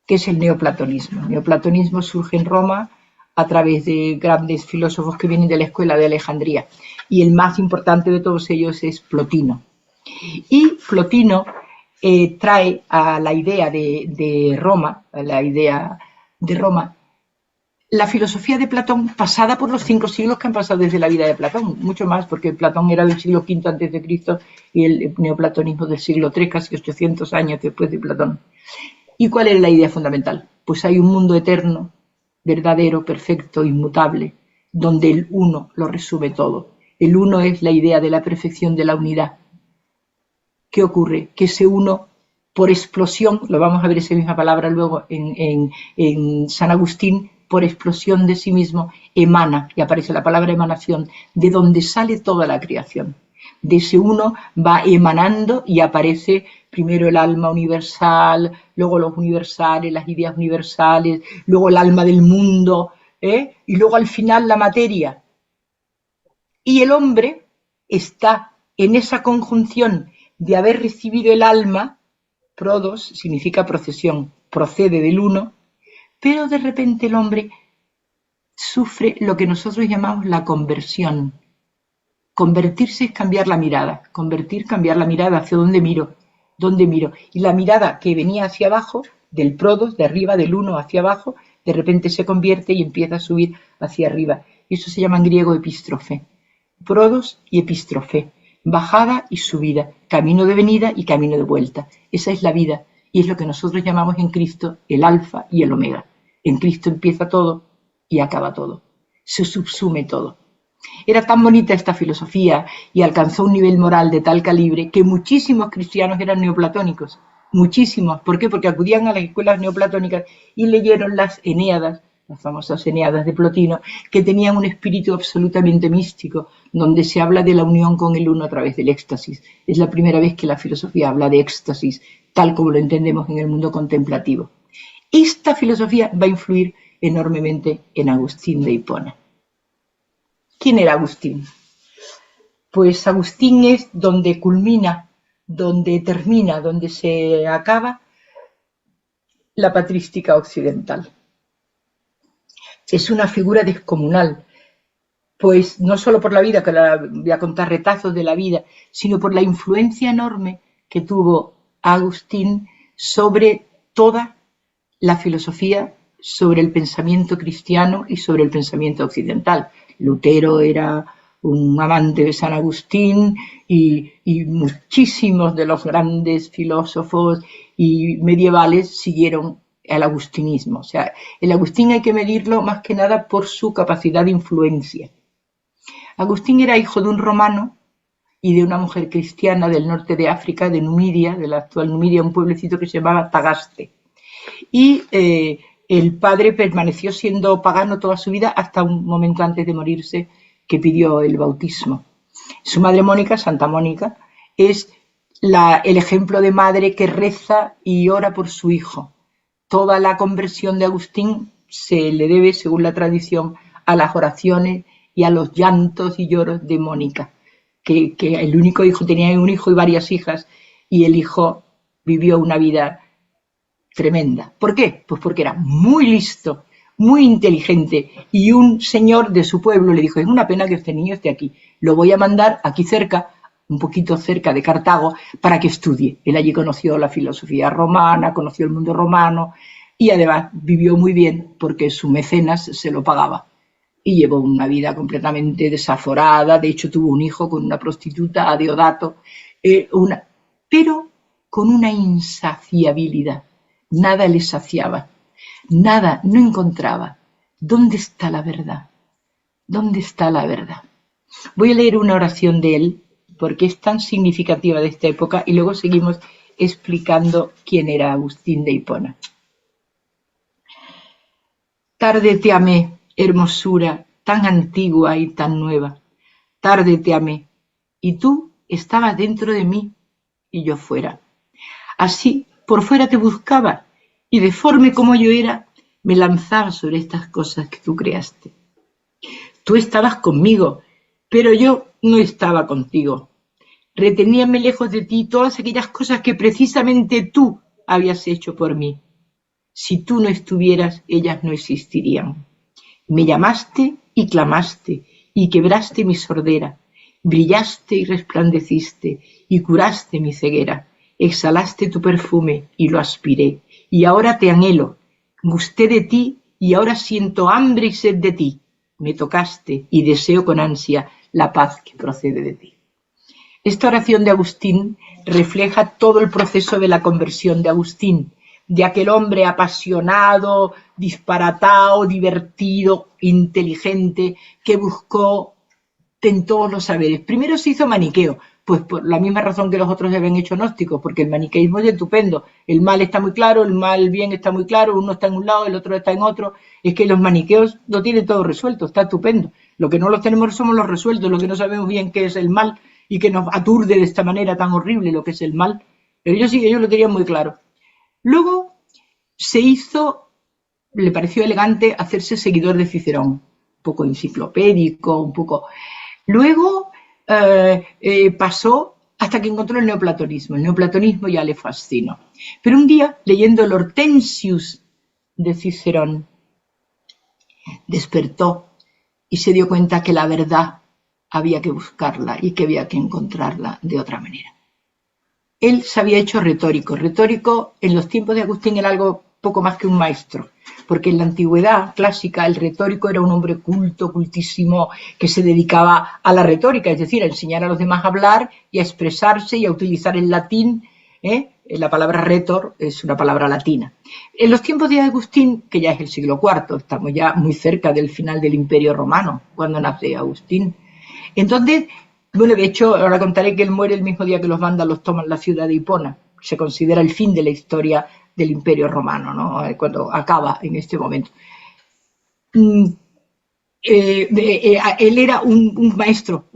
[SPEAKER 2] que es el neoplatonismo. El neoplatonismo surge en Roma a través de grandes filósofos que vienen de la escuela de Alejandría, y el más importante de todos ellos es Plotino. Y Plotino trae a la idea de Roma, la filosofía de Platón pasada por los 5 siglos que han pasado desde la vida de Platón, mucho más, porque Platón era del siglo V a.C. y el neoplatonismo del siglo III, casi 800 años después de Platón. ¿Y cuál es la idea fundamental? Pues hay un mundo eterno, verdadero, perfecto, inmutable, donde el uno lo resume todo. El uno es la idea de la perfección de la unidad. ¿Qué ocurre? Que ese uno, por explosión, lo vamos a ver esa misma palabra luego en San Agustín, por explosión de sí mismo, emana, y aparece la palabra emanación, de donde sale toda la creación. De ese uno va emanando y aparece primero el alma universal, luego los universales, las ideas universales, luego el alma del mundo, y luego al final la materia. Y el hombre está en esa conjunción de haber recibido el alma, prodos significa procesión, procede del uno, pero de repente el hombre sufre lo que nosotros llamamos la conversión. Convertirse es cambiar la mirada, cambiar la mirada hacia dónde miro, y la mirada que venía hacia abajo, del prodos, de arriba, del uno hacia abajo, de repente se convierte y empieza a subir hacia arriba. Y eso se llama en griego epístrofe. Prodos y epístrofe, bajada y subida, camino de venida y camino de vuelta. Esa es la vida y es lo que nosotros llamamos en Cristo el alfa y el omega. En Cristo empieza todo y acaba todo, se subsume todo. Era tan bonita esta filosofía y alcanzó un nivel moral de tal calibre que muchísimos cristianos eran neoplatónicos, muchísimos. ¿Por qué? Porque acudían a las escuelas neoplatónicas y leyeron las Eneadas, las famosas Eneadas de Plotino, que tenían un espíritu absolutamente místico, donde se habla de la unión con el uno a través del éxtasis. Es la primera vez que la filosofía habla de éxtasis, tal como lo entendemos en el mundo contemplativo. Esta filosofía va a influir enormemente en Agustín de Hipona. ¿Quién era Agustín? Pues Agustín es donde culmina, donde termina, donde se acaba la patrística occidental. Es una figura descomunal, pues no solo por la vida, que la voy a contar retazos de la vida, sino por la influencia enorme que tuvo Agustín sobre toda la filosofía, sobre el pensamiento cristiano y sobre el pensamiento occidental. Lutero era un amante de San Agustín y muchísimos de los grandes filósofos y medievales siguieron al agustinismo. O sea, el Agustín hay que medirlo más que nada por su capacidad de influencia. Agustín era hijo de un romano y de una mujer cristiana del norte de África, de Numidia, de la actual Numidia, un pueblecito que se llamaba Tagaste. Y el padre permaneció siendo pagano toda su vida hasta un momento antes de morirse, que pidió el bautismo. Su madre Mónica, Santa Mónica, es el ejemplo de madre que reza y ora por su hijo. Toda la conversión de Agustín se le debe, según la tradición, a las oraciones y a los llantos y lloros de Mónica, que el único hijo, tenía un hijo y varias hijas, y el hijo vivió una vida tremenda. ¿Por qué? Pues porque era muy listo, muy inteligente, y un señor de su pueblo le dijo: es una pena que este niño esté aquí, lo voy a mandar aquí cerca, un poquito cerca de Cartago, para que estudie. Él allí conoció la filosofía romana, conoció el mundo romano, y además vivió muy bien porque su mecenas se lo pagaba. Y llevó una vida completamente desaforada. De hecho, tuvo un hijo con una prostituta, Adeodato, pero con una insaciabilidad. Nada le saciaba, nada, no encontraba. ¿Dónde está la verdad? ¿Dónde está la verdad? Voy a leer una oración de él, porque es tan significativa de esta época, y luego seguimos explicando quién era Agustín de Hipona. Tarde te amé, hermosura, tan antigua y tan nueva. Tarde te amé, y tú estabas dentro de mí y yo fuera. Así, por fuera te buscaba, y deforme como yo era, me lanzaba sobre estas cosas que tú creaste. Tú estabas conmigo, pero yo no estaba contigo. Reteníame lejos de ti todas aquellas cosas que precisamente tú habías hecho por mí. Si tú no estuvieras, ellas no existirían. Me llamaste y clamaste, y quebraste mi sordera. Brillaste y resplandeciste, y curaste mi ceguera. Exhalaste tu perfume, y lo aspiré. Y ahora te anhelo. Gusté de ti, y ahora siento hambre y sed de ti. Me tocaste, y deseo con ansia la paz que procede de ti. Esta oración de Agustín refleja todo el proceso de la conversión de Agustín, de aquel hombre apasionado, disparatado, divertido, inteligente, que buscó en todos los saberes. Primero se hizo maniqueo, Pues por la misma razón que los otros habían hecho gnósticos, porque el maniqueísmo es estupendo. El mal está muy claro, el bien está muy claro, uno está en un lado, el otro está en otro. Es que los maniqueos lo tienen todo resuelto, está estupendo. Lo que no los tenemos somos los resueltos, lo que no sabemos bien qué es el mal y que nos aturde de esta manera tan horrible lo que es el mal. Pero ellos sí, ellos lo tenían muy claro. Luego le pareció elegante hacerse seguidor de Cicerón, un poco enciclopédico, un poco. Luego pasó hasta que encontró el neoplatonismo. El neoplatonismo ya le fascinó. Pero un día, leyendo el Hortensius de Cicerón, despertó y se dio cuenta que la verdad había que buscarla y que había que encontrarla de otra manera. Él se había hecho retórico. Retórico en los tiempos de Agustín era algo poco más que un maestro, porque en la antigüedad clásica el retórico era un hombre culto, cultísimo, que se dedicaba a la retórica, es decir, a enseñar a los demás a hablar y a expresarse y a utilizar el latín. La palabra retor es una palabra latina. En los tiempos de Agustín, que ya es el siglo IV, estamos ya muy cerca del final del Imperio Romano, cuando nace Agustín. Entonces, bueno, de hecho, ahora contaré que él muere el mismo día que los vándalos toman la ciudad de Hipona. Se considera el fin de la historia del Imperio Romano, ¿no? Cuando acaba en este momento. Él era un maestro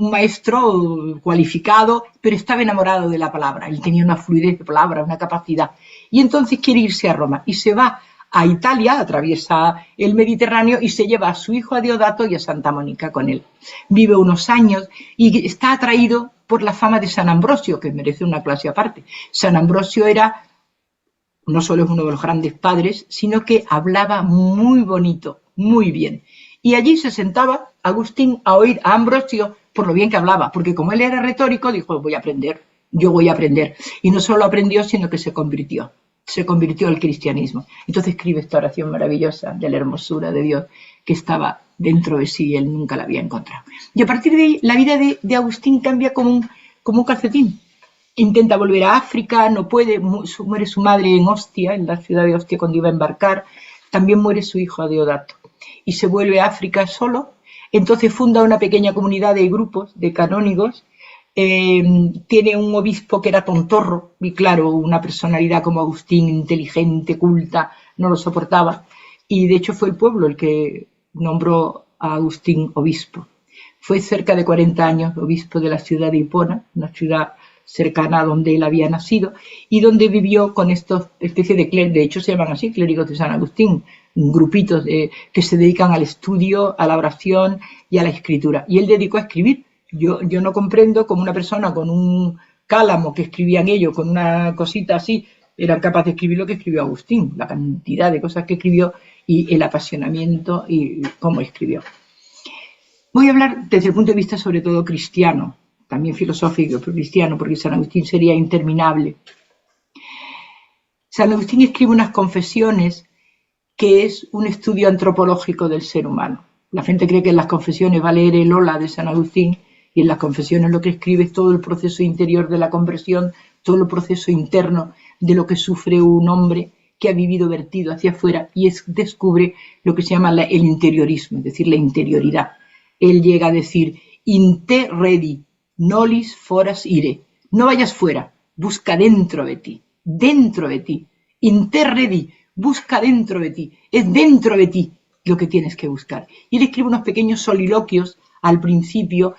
[SPEAKER 2] cualificado, pero estaba enamorado de la palabra. Él tenía una fluidez de palabra, una capacidad. Y entonces quiere irse a Roma y se va a Italia, atraviesa el Mediterráneo y se lleva a su hijo a Deodato y a Santa Mónica con él. Vive unos años y está atraído por la fama de San Ambrosio, que merece una clase aparte. San Ambrosio no solo es uno de los grandes padres, sino que hablaba muy bonito, muy bien. Y allí se sentaba Agustín a oír a Ambrosio por lo bien que hablaba, porque como él era retórico, dijo, yo voy a aprender. Y no solo aprendió, sino que se convirtió al cristianismo. Entonces escribe esta oración maravillosa de la hermosura de Dios que estaba dentro de sí y él nunca la había encontrado. Y a partir de ahí, la vida de Agustín cambia como un calcetín. Intenta volver a África, no puede, muere su madre en Ostia, en la ciudad de Ostia cuando iba a embarcar, también muere su hijo Deodato y se vuelve a África solo. Entonces funda una pequeña comunidad de grupos, de canónigos, tiene un obispo que era tontorro, y claro, una personalidad como Agustín, inteligente, culta, no lo soportaba, y de hecho fue el pueblo el que nombró a Agustín obispo. Fue cerca de 40 años obispo de la ciudad de Hipona, una ciudad cercana a donde él había nacido, y donde vivió con estos especies de clérigos, de hecho se llaman así, clérigos de San Agustín, grupitos que se dedican al estudio, a la oración y a la escritura. Y él dedicó a escribir. Yo no comprendo cómo una persona con un cálamo que escribían ellos, con una cosita así, eran capaces de escribir lo que escribió Agustín, la cantidad de cosas que escribió y el apasionamiento y cómo escribió. Voy a hablar desde el punto de vista sobre todo cristiano, también filosófico, pero cristiano, porque San Agustín sería interminable. San Agustín escribe unas confesiones que es un estudio antropológico del ser humano. La gente cree que en las confesiones va a leer el Hola de San Agustín y en las confesiones lo que escribe es todo el proceso interior de la conversión, todo el proceso interno de lo que sufre un hombre que ha vivido vertido hacia afuera y descubre lo que se llama el interiorismo, es decir, la interioridad. Él llega a decir, inte redi, nolis foras ire, no vayas fuera, busca dentro de ti, inte redi, busca dentro de ti, es dentro de ti lo que tienes que buscar. Y él escribe unos pequeños soliloquios al principio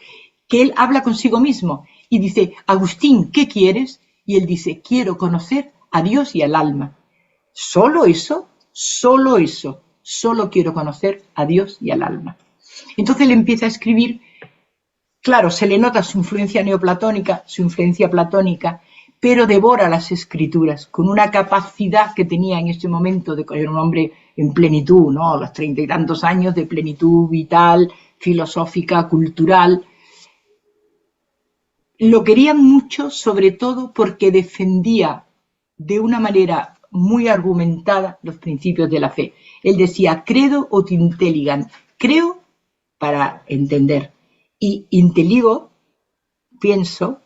[SPEAKER 2] que él habla consigo mismo y dice, Agustín, ¿qué quieres? Y él dice, quiero conocer a Dios y al alma. Solo eso, solo quiero conocer a Dios y al alma. Entonces él empieza a escribir, claro, se le nota su influencia neoplatónica, su influencia platónica, pero devora las escrituras con una capacidad que tenía en este momento de ser un hombre en plenitud, ¿no? A los 30 y tantos años de plenitud vital, filosófica, cultural. Lo querían mucho, sobre todo porque defendía de una manera muy argumentada los principios de la fe. Él decía, credo ut intelligam, creo para entender y inteligo, pienso,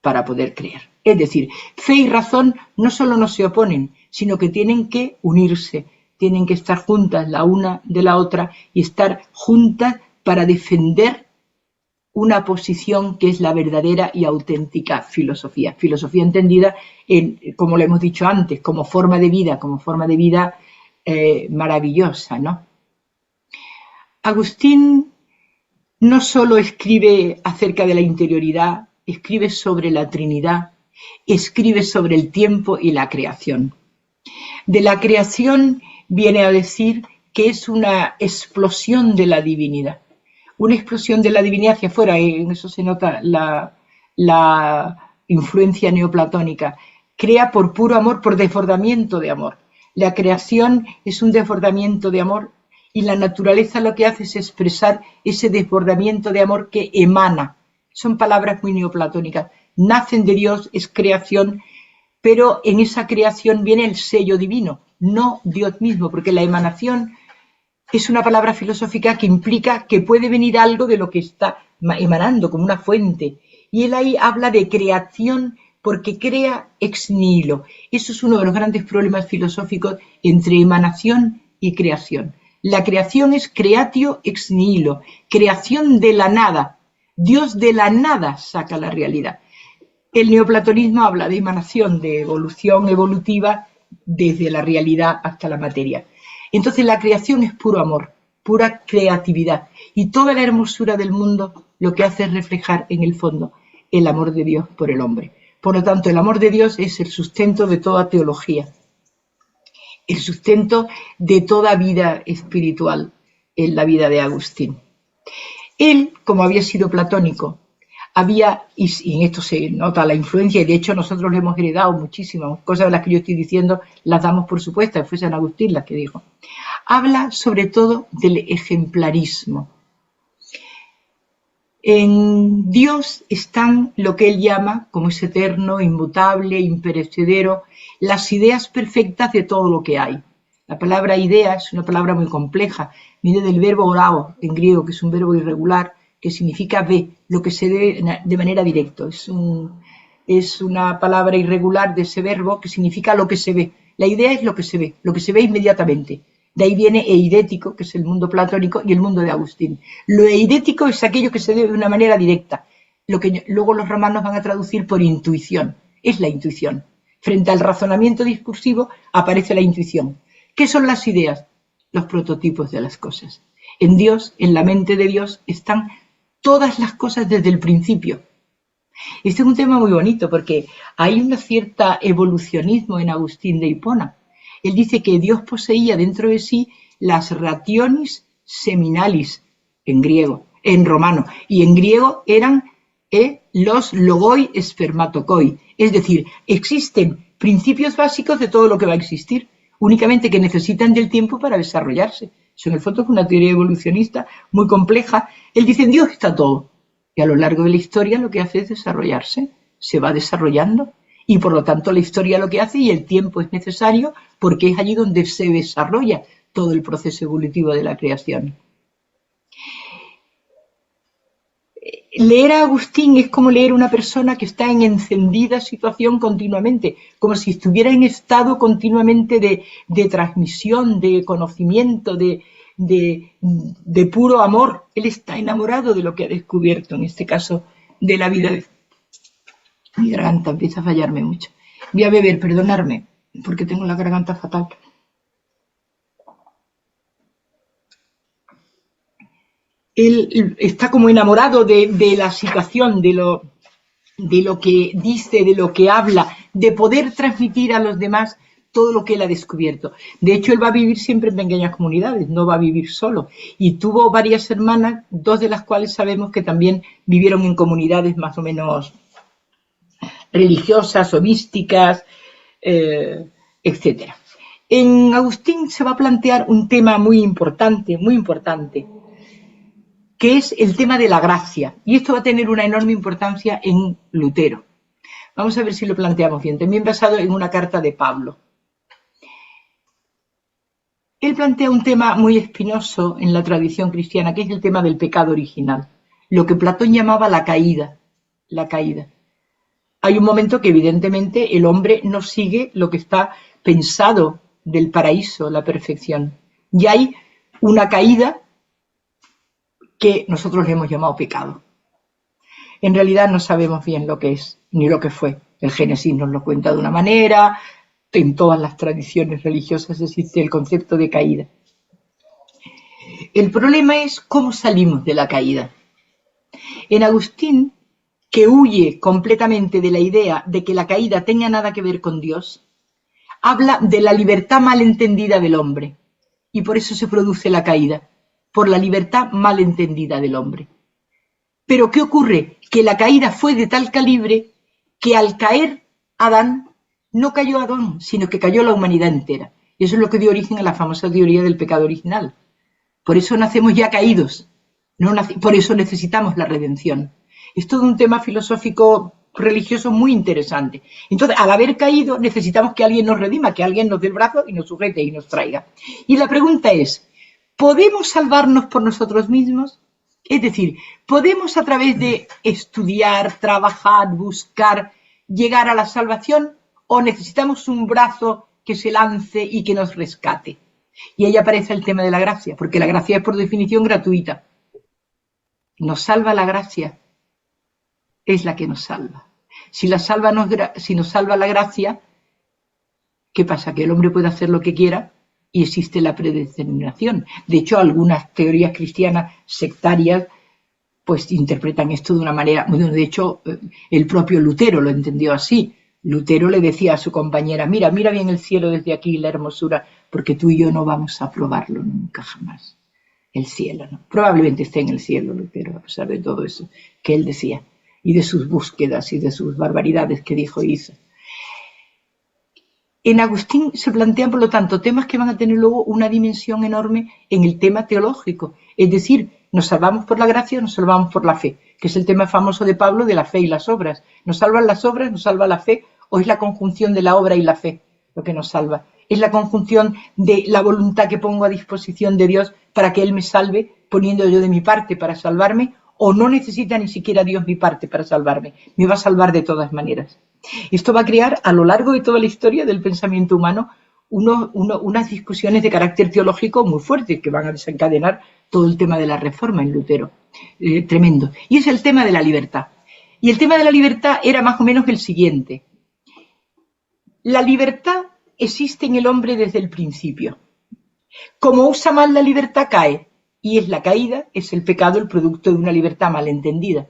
[SPEAKER 2] para poder creer. Es decir, fe y razón no solo no se oponen, sino que tienen que unirse, tienen que estar juntas la una de la otra y estar juntas para defender una posición que es la verdadera y auténtica filosofía. Filosofía entendida, como lo hemos dicho antes, como forma de vida maravillosa, ¿no? Agustín no solo escribe acerca de la interioridad, escribe sobre la Trinidad, escribe sobre el tiempo y la creación. De la creación viene a decir que es una explosión de la divinidad. Una explosión de la divinidad hacia afuera, y en eso se nota la influencia neoplatónica. Crea por puro amor, por desbordamiento de amor. La creación es un desbordamiento de amor y la naturaleza lo que hace es expresar ese desbordamiento de amor que emana. Son palabras muy neoplatónicas. Nacen de Dios, es creación, pero en esa creación viene el sello divino, no Dios mismo, porque la emanación es una palabra filosófica que implica que puede venir algo de lo que está emanando, como una fuente. Y él ahí habla de creación porque crea ex nihilo. Eso es uno de los grandes problemas filosóficos entre emanación y creación. La creación es creatio ex nihilo, creación de la nada. Dios de la nada saca la realidad. El neoplatonismo habla de emanación, de evolución evolutiva desde la realidad hasta la materia. Entonces la creación es puro amor, pura creatividad. Y toda la hermosura del mundo lo que hace es reflejar en el fondo el amor de Dios por el hombre. Por lo tanto, el amor de Dios es el sustento de toda teología, el sustento de toda vida espiritual en la vida de Agustín. Él, como había sido platónico, y en esto se nota la influencia, y de hecho nosotros le hemos heredado muchísimas cosas de las que yo estoy diciendo, las damos por supuestas, fue San Agustín las que dijo. Habla sobre todo del ejemplarismo. En Dios están lo que él llama, como es eterno, inmutable, imperecedero, las ideas perfectas de todo lo que hay. La palabra idea es una palabra muy compleja, viene del verbo orao, en griego, que es un verbo irregular, que significa ve, lo que se ve de manera directa. Es una palabra irregular de ese verbo que significa lo que se ve. La idea es lo que se ve inmediatamente. De ahí viene eidético, que es el mundo platónico, y el mundo de Agustín. Lo eidético es aquello que se ve de una manera directa, lo que luego los romanos van a traducir por intuición. Es la intuición. Frente al razonamiento discursivo aparece la intuición. ¿Qué son las ideas? Los prototipos de las cosas. En Dios, en la mente de Dios, están todas las cosas desde el principio. Este es un tema muy bonito porque hay un cierto evolucionismo en Agustín de Hipona. Él dice que Dios poseía dentro de sí las rationis seminalis, en griego, en romano, y en griego eran los logoi spermatokoi, es decir, existen principios básicos de todo lo que va a existir, únicamente que necesitan del tiempo para desarrollarse. Eso en el fondo es una teoría evolucionista muy compleja. Él dice, en Dios está todo. Y a lo largo de la historia lo que hace es desarrollarse, se va desarrollando. Y por lo tanto la historia lo que hace y el tiempo es necesario porque es allí donde se desarrolla todo el proceso evolutivo de la creación. Leer a Agustín es como leer a una persona que está en encendida situación continuamente, como si estuviera en estado continuamente de transmisión, de conocimiento, de puro amor. Él está enamorado de lo que ha descubierto, en este caso de la vida. Mi garganta empieza a fallarme mucho. Voy a beber, perdonadme, porque tengo la garganta fatal. Él está como enamorado de la situación, de lo que dice, de lo que habla, de poder transmitir a los demás todo lo que él ha descubierto. De hecho, él va a vivir siempre en pequeñas comunidades, no va a vivir solo. Y tuvo varias hermanas, dos de las cuales sabemos que también vivieron en comunidades más o menos religiosas o místicas, etc. En Agustín se va a plantear un tema muy importante, que es el tema de la gracia. Y esto va a tener una enorme importancia en Lutero. Vamos a ver si lo planteamos bien. También basado en una carta de Pablo. Él plantea un tema muy espinoso en la tradición cristiana, que es el tema del pecado original. Lo que Platón llamaba la caída. La caída. Hay un momento que evidentemente el hombre no sigue lo que está pensado del paraíso, la perfección. Y hay una caída que nosotros le hemos llamado pecado. en realidad no sabemos bien lo que es ni lo que fue. El Génesis nos lo cuenta de una manera, en todas las tradiciones religiosas existe el concepto de caída. El problema es cómo salimos de la caída. En Agustín, que huye completamente de la idea de que la caída tenga nada que ver con Dios, habla de la libertad malentendida del hombre, y por eso se produce la caída, por la libertad malentendida del hombre. Pero ¿qué ocurre? Que la caída fue de tal calibre que al caer Adán, no cayó Adán, sino que cayó la humanidad entera. Y eso es lo que dio origen a la famosa teoría del pecado original. Por eso nacemos ya caídos, por eso necesitamos la redención. Es todo un tema filosófico religioso muy interesante. Entonces, al haber caído, necesitamos que alguien nos redima, que alguien nos dé el brazo y nos sujete y nos traiga. Y la pregunta es, ¿podemos salvarnos por nosotros mismos? Es decir, ¿podemos a través de estudiar, trabajar, buscar, llegar a la salvación? ¿O necesitamos un brazo que se lance y que nos rescate? Y ahí aparece el tema de la gracia, porque la gracia es por definición gratuita. Nos salva la gracia, es la que nos salva. Si nos salva la gracia, ¿qué pasa? Que el hombre puede hacer lo que quiera y existe la predeterminación. De hecho, algunas teorías cristianas sectarias pues interpretan esto de una manera, bueno, de hecho, el propio Lutero lo entendió así. Lutero le decía a su compañera, mira bien el cielo desde aquí, la hermosura, porque tú y yo no vamos a probarlo nunca jamás. El cielo, ¿no? Probablemente esté en el cielo Lutero, a pesar de todo eso que él decía, y de sus búsquedas y de sus barbaridades que dijo y hizo. En Agustín se plantean, por lo tanto, temas que van a tener luego una dimensión enorme en el tema teológico. Es decir, nos salvamos por la gracia o nos salvamos por la fe, que es el tema famoso de Pablo de la fe y las obras. ¿Nos salvan las obras, nos salva la fe, o es la conjunción de la obra y la fe lo que nos salva? Es la conjunción de la voluntad que pongo a disposición de Dios para que Él me salve, poniendo yo de mi parte para salvarme, o no necesita ni siquiera Dios mi parte para salvarme, me va a salvar de todas maneras. Esto va a crear a lo largo de toda la historia del pensamiento humano unas discusiones de carácter teológico muy fuertes que van a desencadenar todo el tema de la reforma en Lutero. Tremendo. Y es el tema de la libertad. Y el tema de la libertad era más o menos el siguiente. La libertad existe en el hombre desde el principio. Como usa mal la libertad, cae. Y es la caída, es el pecado, el producto de una libertad malentendida.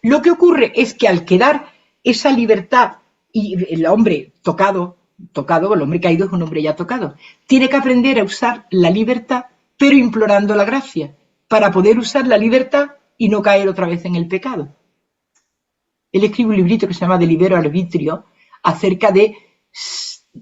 [SPEAKER 2] Lo que ocurre es que al quedar esa libertad y el hombre tocado, el hombre caído es un hombre ya tocado, tiene que aprender a usar la libertad, pero implorando la gracia, para poder usar la libertad y no caer otra vez en el pecado. Él escribe un librito que se llama De Libero Arbitrio acerca de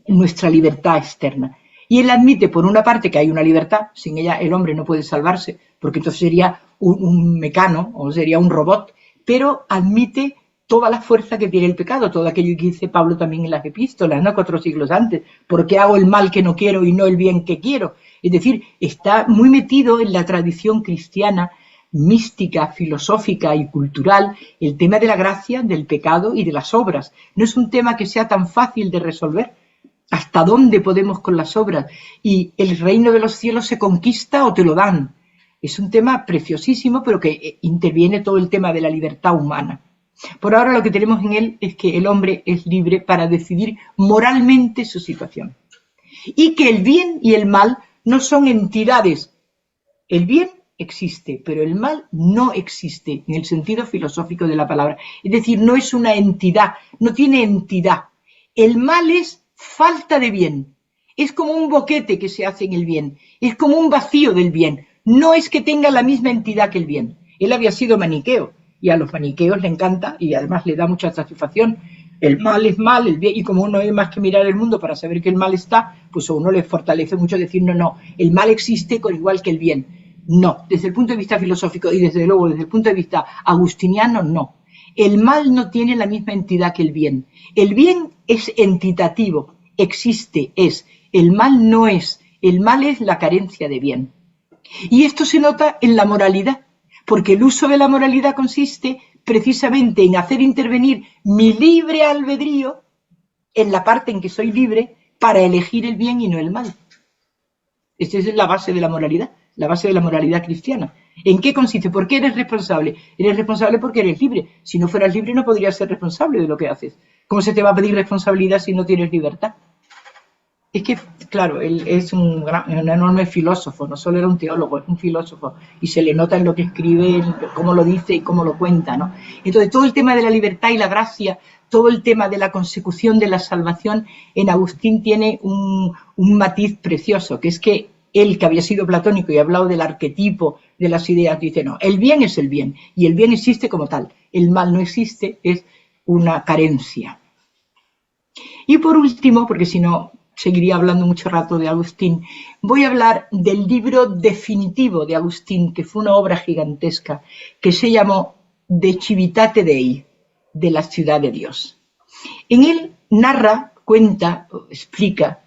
[SPEAKER 2] nuestra libertad externa. Y él admite, por una parte, que hay una libertad, sin ella el hombre no puede salvarse, porque entonces sería un mecano o sería un robot, pero admite toda la fuerza que tiene el pecado, todo aquello que dice Pablo también en las epístolas, ¿no? 4 siglos antes, porque hago el mal que no quiero y no el bien que quiero. Es decir, está muy metido en la tradición cristiana, mística, filosófica y cultural, el tema de la gracia, del pecado y de las obras. No es un tema que sea tan fácil de resolver. ¿Hasta dónde podemos con las obras? Y el reino de los cielos se conquista o te lo dan. Es un tema preciosísimo, pero que interviene todo el tema de la libertad humana. Por ahora lo que tenemos en él es que el hombre es libre para decidir moralmente su situación. Y que el bien y el mal no son entidades. El bien existe, pero el mal no existe en el sentido filosófico de la palabra. Es decir, no es una entidad, no tiene entidad. El mal es falta de bien. Es como un boquete que se hace en el bien. Es como un vacío del bien. No es que tenga la misma entidad que el bien. Él había sido maniqueo y a los maniqueos le encanta y además le da mucha satisfacción. El mal es mal, el bien, y como uno hay más que mirar el mundo para saber que el mal está, pues a uno le fortalece mucho decir no, el mal existe con igual que el bien. No, desde el punto de vista filosófico y desde luego desde el punto de vista agustiniano, no. El mal no tiene la misma entidad que el bien. El bien es entitativo, existe, es. El mal no es. El mal es la carencia de bien. Y esto se nota en la moralidad, porque el uso de la moralidad consiste precisamente en hacer intervenir mi libre albedrío en la parte en que soy libre para elegir el bien y no el mal. Esa es la base de la moralidad cristiana. ¿En qué consiste? ¿Por qué eres responsable? Eres responsable porque eres libre. Si no fueras libre no podrías ser responsable de lo que haces. ¿Cómo se te va a pedir responsabilidad si no tienes libertad? Es que, claro, él es un enorme filósofo, no solo era un teólogo, es un filósofo, y se le nota en lo que escribe, en cómo lo dice y cómo lo cuenta, ¿no? Entonces, todo el tema de la libertad y la gracia, todo el tema de la consecución de la salvación, en Agustín tiene un matiz precioso, que es que él, que había sido platónico y ha hablado del arquetipo de las ideas, dice, no, el bien es el bien, y el bien existe como tal, el mal no existe, es una carencia. Y por último, porque si no seguiría hablando mucho rato de Agustín, voy a hablar del libro definitivo de Agustín, que fue una obra gigantesca, que se llamó De Civitate Dei, de la ciudad de Dios. En él narra, cuenta, explica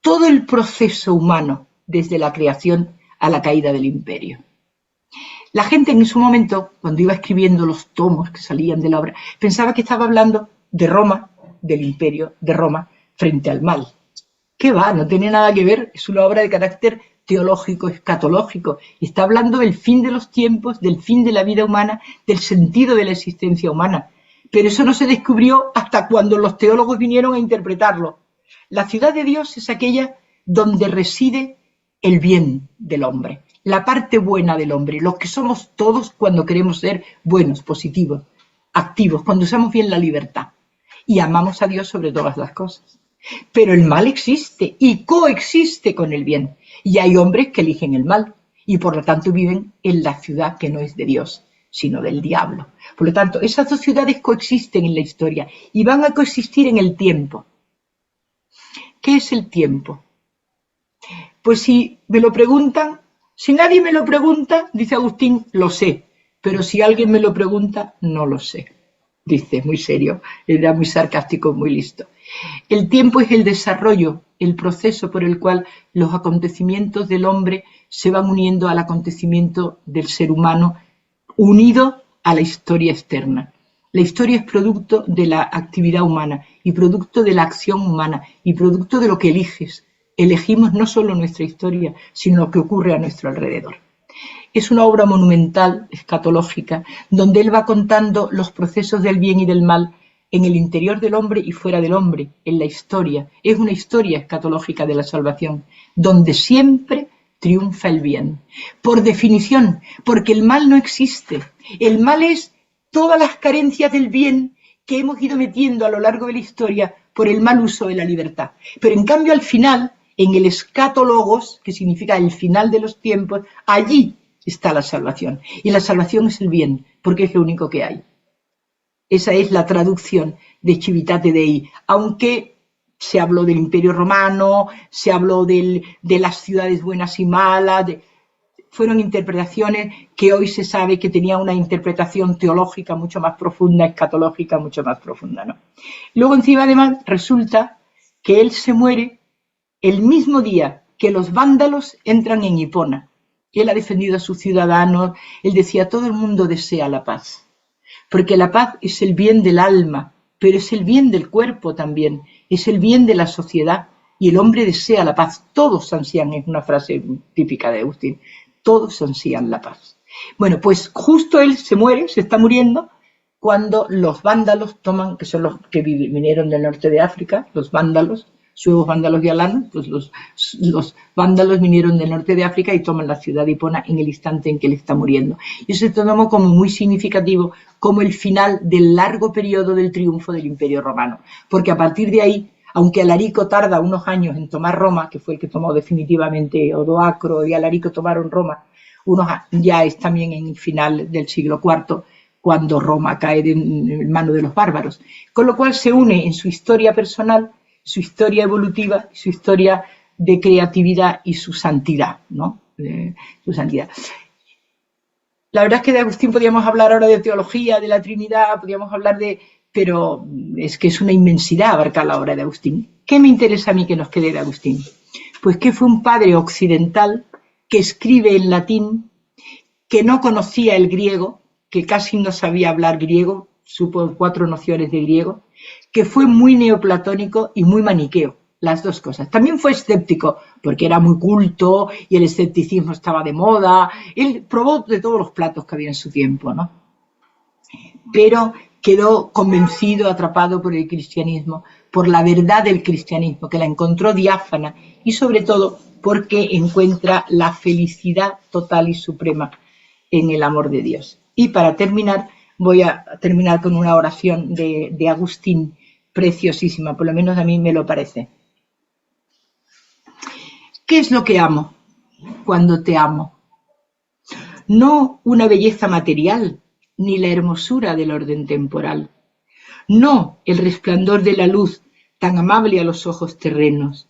[SPEAKER 2] todo el proceso humano desde la creación a la caída del imperio. La gente en su momento, cuando iba escribiendo los tomos que salían de la obra, pensaba que estaba hablando de Roma, del imperio de Roma, frente al mal. ¿Qué va? No tiene nada que ver, es una obra de carácter teológico, escatológico, y está hablando del fin de los tiempos, del fin de la vida humana, del sentido de la existencia humana. Pero eso no se descubrió hasta cuando los teólogos vinieron a interpretarlo. La ciudad de Dios es aquella donde reside el bien del hombre, la parte buena del hombre, los que somos todos cuando queremos ser buenos, positivos, activos, cuando usamos bien la libertad y amamos a Dios sobre todas las cosas. Pero el mal existe y coexiste con el bien. Y hay hombres que eligen el mal y por lo tanto viven en la ciudad que no es de Dios, sino del diablo. Por lo tanto, esas dos ciudades coexisten en la historia y van a coexistir en el tiempo. ¿Qué es el tiempo? Pues si me lo preguntan, si nadie me lo pregunta, dice Agustín, lo sé. Pero si alguien me lo pregunta, no lo sé. Dice, muy serio, era muy sarcástico, muy listo. El tiempo es el desarrollo, el proceso por el cual los acontecimientos del hombre se van uniendo al acontecimiento del ser humano, unido a la historia externa. La historia es producto de la actividad humana y producto de la acción humana y producto de lo que eliges. Elegimos no solo nuestra historia, sino lo que ocurre a nuestro alrededor. Es una obra monumental, escatológica, donde él va contando los procesos del bien y del mal en el interior del hombre y fuera del hombre, en la historia. Es una historia escatológica de la salvación, donde siempre triunfa el bien. Por definición, porque el mal no existe. El mal es todas las carencias del bien que hemos ido metiendo a lo largo de la historia por el mal uso de la libertad. Pero en cambio al final, en el escatologos, que significa el final de los tiempos, allí está la salvación. Y la salvación es el bien, porque es lo único que hay. Esa es la traducción de Civitate Dei, aunque se habló del Imperio Romano, se habló de las ciudades buenas y malas, fueron interpretaciones que hoy se sabe que tenían una interpretación teológica mucho más profunda, escatológica mucho más profunda, ¿no? Luego encima además resulta que él se muere el mismo día que los vándalos entran en Hipona. Él ha defendido a sus ciudadanos, él decía, todo el mundo desea la paz, porque la paz es el bien del alma, pero es el bien del cuerpo también, es el bien de la sociedad, y el hombre desea la paz. Todos ansían, es una frase típica de Agustín, todos ansían la paz. Bueno, pues justo él se muere, se está muriendo, cuando los vándalos toman, que son los que vinieron del norte de África, los vándalos, suevos vándalos y alanos, pues los vándalos vinieron del norte de África y toman la ciudad de Hipona en el instante en que él está muriendo. Y eso se tomó como muy significativo, como el final del largo periodo del triunfo del Imperio Romano. Porque a partir de ahí, aunque Alarico tarda unos años en tomar Roma, que fue el que tomó definitivamente Odoacro y Alarico tomaron Roma, ya es también en el final del siglo IV, cuando Roma cae en manos de los bárbaros. Con lo cual se une en su historia personal, su historia evolutiva, su historia de creatividad y su santidad, ¿no? Su santidad. La verdad es que de Agustín podríamos hablar ahora de teología, de la Trinidad, podríamos hablar pero es que es una inmensidad abarcar la obra de Agustín. ¿Qué me interesa a mí que nos quede de Agustín? Pues que fue un padre occidental que escribe en latín, que no conocía el griego, que casi no sabía hablar griego, supo 4 nociones de griego, que fue muy neoplatónico y muy maniqueo. las dos cosas. También fue escéptico, porque era muy culto y el escepticismo estaba de moda. Él probó de todos los platos que había en su tiempo, ¿no? Pero quedó convencido, atrapado por el cristianismo, por la verdad del cristianismo, que la encontró diáfana y sobre todo porque encuentra la felicidad total y suprema en el amor de Dios. Y para terminar, voy a terminar con una oración de Agustín, preciosísima, por lo menos a mí me lo parece. ¿Qué es lo que amo cuando te amo? No una belleza material, ni la hermosura del orden temporal. No el resplandor de la luz tan amable a los ojos terrenos.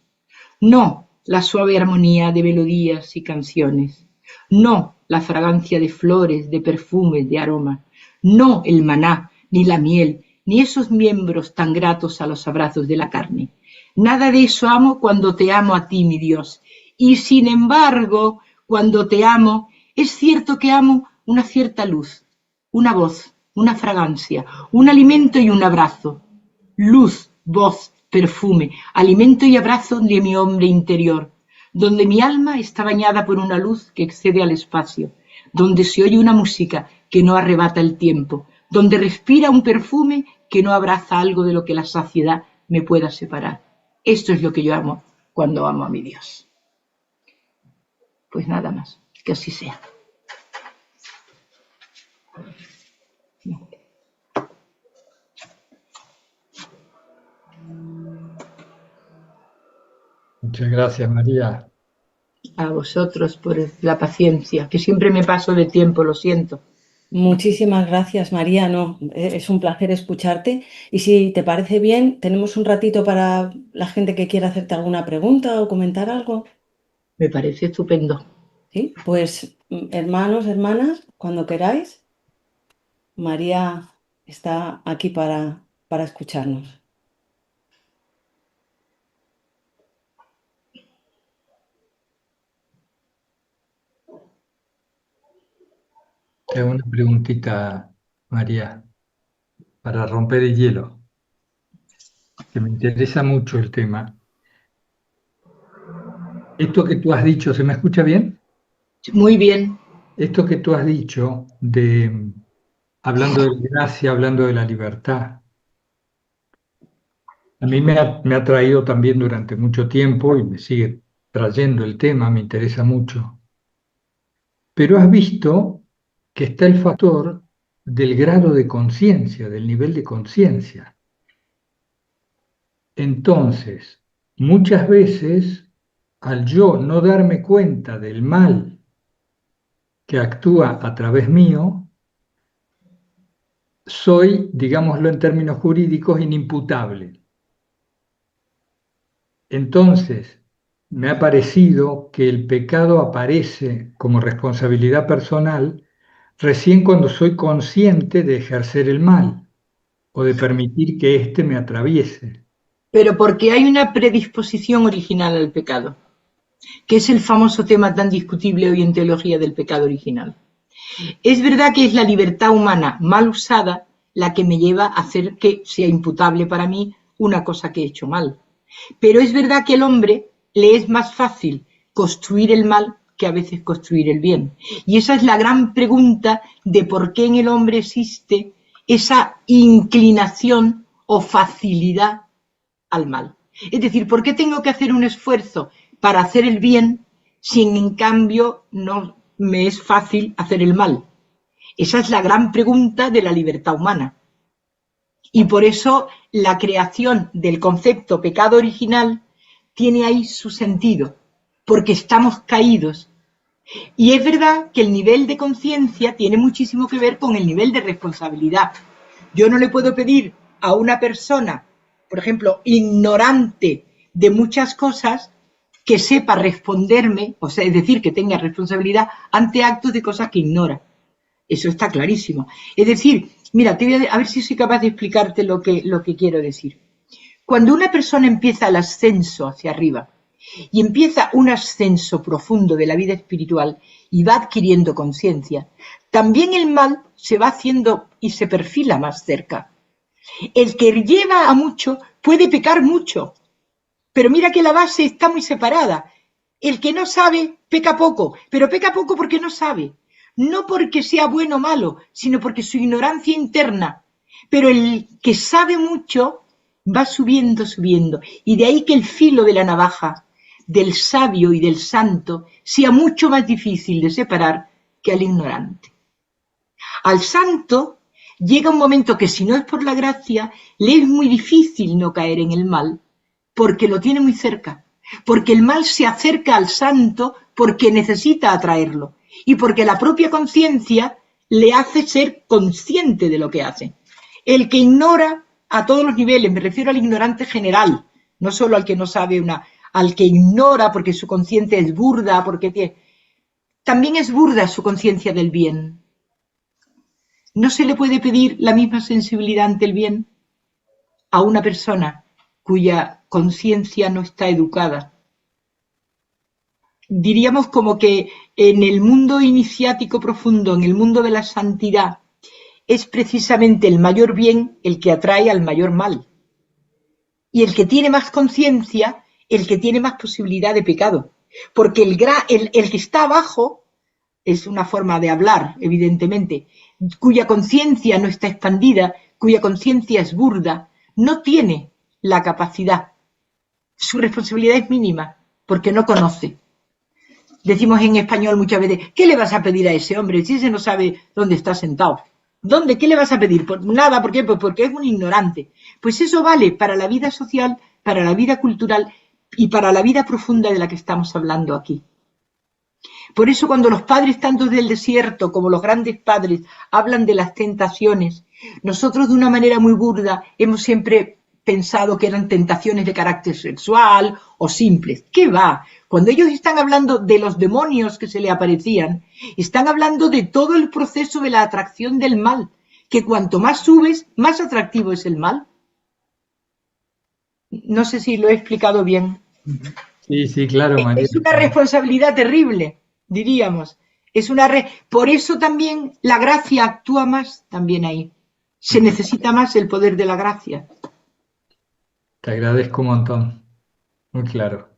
[SPEAKER 2] No la suave armonía de melodías y canciones. No la fragancia de flores, de perfumes, de aromas. No el maná, ni la miel, ni esos miembros tan gratos a los abrazos de la carne. Nada de eso amo cuando te amo a ti, mi Dios. Y sin embargo, cuando te amo, es cierto que amo una cierta luz, una voz, una fragancia, un alimento y un abrazo. Luz, voz, perfume, alimento y abrazo de mi hombre interior, donde mi alma está bañada por una luz que excede al espacio, donde se oye una música que no arrebata el tiempo, donde respira un perfume que no abraza algo de lo que la saciedad me pueda separar. Esto es lo que yo amo cuando amo a mi Dios. Pues nada más, que así sea.
[SPEAKER 3] Muchas gracias, María.
[SPEAKER 2] A vosotros por la paciencia, que siempre me paso de tiempo, lo siento.
[SPEAKER 1] Muchísimas gracias, María. No, es un placer escucharte. Y si te parece bien, tenemos un ratito para la gente que quiera hacerte alguna pregunta o comentar algo.
[SPEAKER 2] Me parece estupendo.
[SPEAKER 1] Sí, pues hermanos, hermanas, cuando queráis, María está aquí para escucharnos.
[SPEAKER 3] Te hago una preguntita, María, para romper el hielo, que me interesa mucho el tema. Esto que tú has dicho, ¿se me escucha bien?
[SPEAKER 2] Muy bien.
[SPEAKER 3] Esto que tú has dicho de, hablando de la gracia, hablando de la libertad, a mí me ha traído también durante mucho tiempo y me sigue trayendo el tema, me interesa mucho. Pero has visto que está el factor del grado de conciencia, del nivel de conciencia. Entonces, muchas veces, al yo no darme cuenta del mal que actúa a través mío, soy, digámoslo en términos jurídicos, inimputable. Entonces, me ha parecido que el pecado aparece como responsabilidad personal recién cuando soy consciente de ejercer el mal o de permitir que éste me atraviese.
[SPEAKER 2] Pero porque hay una predisposición original al pecado, que es el famoso tema tan discutible hoy en teología del pecado original. Es verdad que es la libertad humana mal usada la que me lleva a hacer que sea imputable para mí una cosa que he hecho mal. Pero es verdad que al hombre le es más fácil construir el mal que a veces construir el bien. Y esa es la gran pregunta de por qué en el hombre existe esa inclinación o facilidad al mal. Es decir, ¿por qué tengo que hacer un esfuerzo para hacer el bien si en cambio no me es fácil hacer el mal? Esa es la gran pregunta de la libertad humana. Y por eso la creación del concepto pecado original tiene ahí su sentido, porque estamos caídos. Y es verdad que el nivel de conciencia tiene muchísimo que ver con el nivel de responsabilidad. Yo no le puedo pedir a una persona, por ejemplo, ignorante de muchas cosas, que sepa responderme, o sea, es decir, que tenga responsabilidad ante actos de cosas que ignora. Eso está clarísimo. Es decir, mira, te voy a ver si soy capaz de explicarte lo que quiero decir. Cuando una persona empieza el ascenso hacia arriba y empieza un ascenso profundo de la vida espiritual y va adquiriendo conciencia, también el mal se va haciendo y se perfila más cerca. El que lleva a mucho puede pecar mucho, Pero mira que la base está muy separada. El que no sabe peca poco, pero peca poco porque no sabe. No porque sea bueno o malo, sino porque su ignorancia interna. Pero el que sabe mucho va subiendo, subiendo. Y de ahí que el filo de la navaja del sabio y del santo sea mucho más difícil de separar que al ignorante. Al santo llega un momento que si no es por la gracia, le es muy difícil no caer en el mal, porque lo tiene muy cerca, porque el mal se acerca al santo porque necesita atraerlo y porque la propia conciencia le hace ser consciente de lo que hace. El que ignora a todos los niveles, me refiero al ignorante general, no solo al que no sabe al que ignora porque su conciencia es burda, también es burda su conciencia del bien. No se le puede pedir la misma sensibilidad ante el bien a una persona cuya conciencia no está educada. Diríamos como que en el mundo iniciático profundo, en el mundo de la santidad, es precisamente el mayor bien el que atrae al mayor mal. Y el que tiene más conciencia, el que tiene más posibilidad de pecado. Porque el que está abajo, es una forma de hablar, evidentemente, cuya conciencia no está expandida, cuya conciencia es burda, no tiene la capacidad. Su responsabilidad es mínima, porque no conoce. Decimos en español muchas veces, ¿qué le vas a pedir a ese hombre si ese no sabe dónde está sentado? ¿Dónde? ¿Qué le vas a pedir? Pues nada, ¿por qué? Pues porque es un ignorante. Pues eso vale para la vida social, para la vida cultural y para la vida profunda de la que estamos hablando aquí. Por eso cuando los padres tanto del desierto como los grandes padres hablan de las tentaciones, nosotros de una manera muy burda hemos siempre pensado que eran tentaciones de carácter sexual o simples. ¿Qué va? Cuando ellos están hablando de los demonios que se le aparecían, están hablando de todo el proceso de la atracción del mal, que cuanto más subes, más atractivo es el mal. No sé si lo he explicado bien.
[SPEAKER 3] Sí, sí, claro, María.
[SPEAKER 2] Es una responsabilidad terrible, diríamos. Por eso también la gracia actúa más también ahí. Se necesita más el poder de la gracia.
[SPEAKER 3] Te agradezco un montón. Muy claro.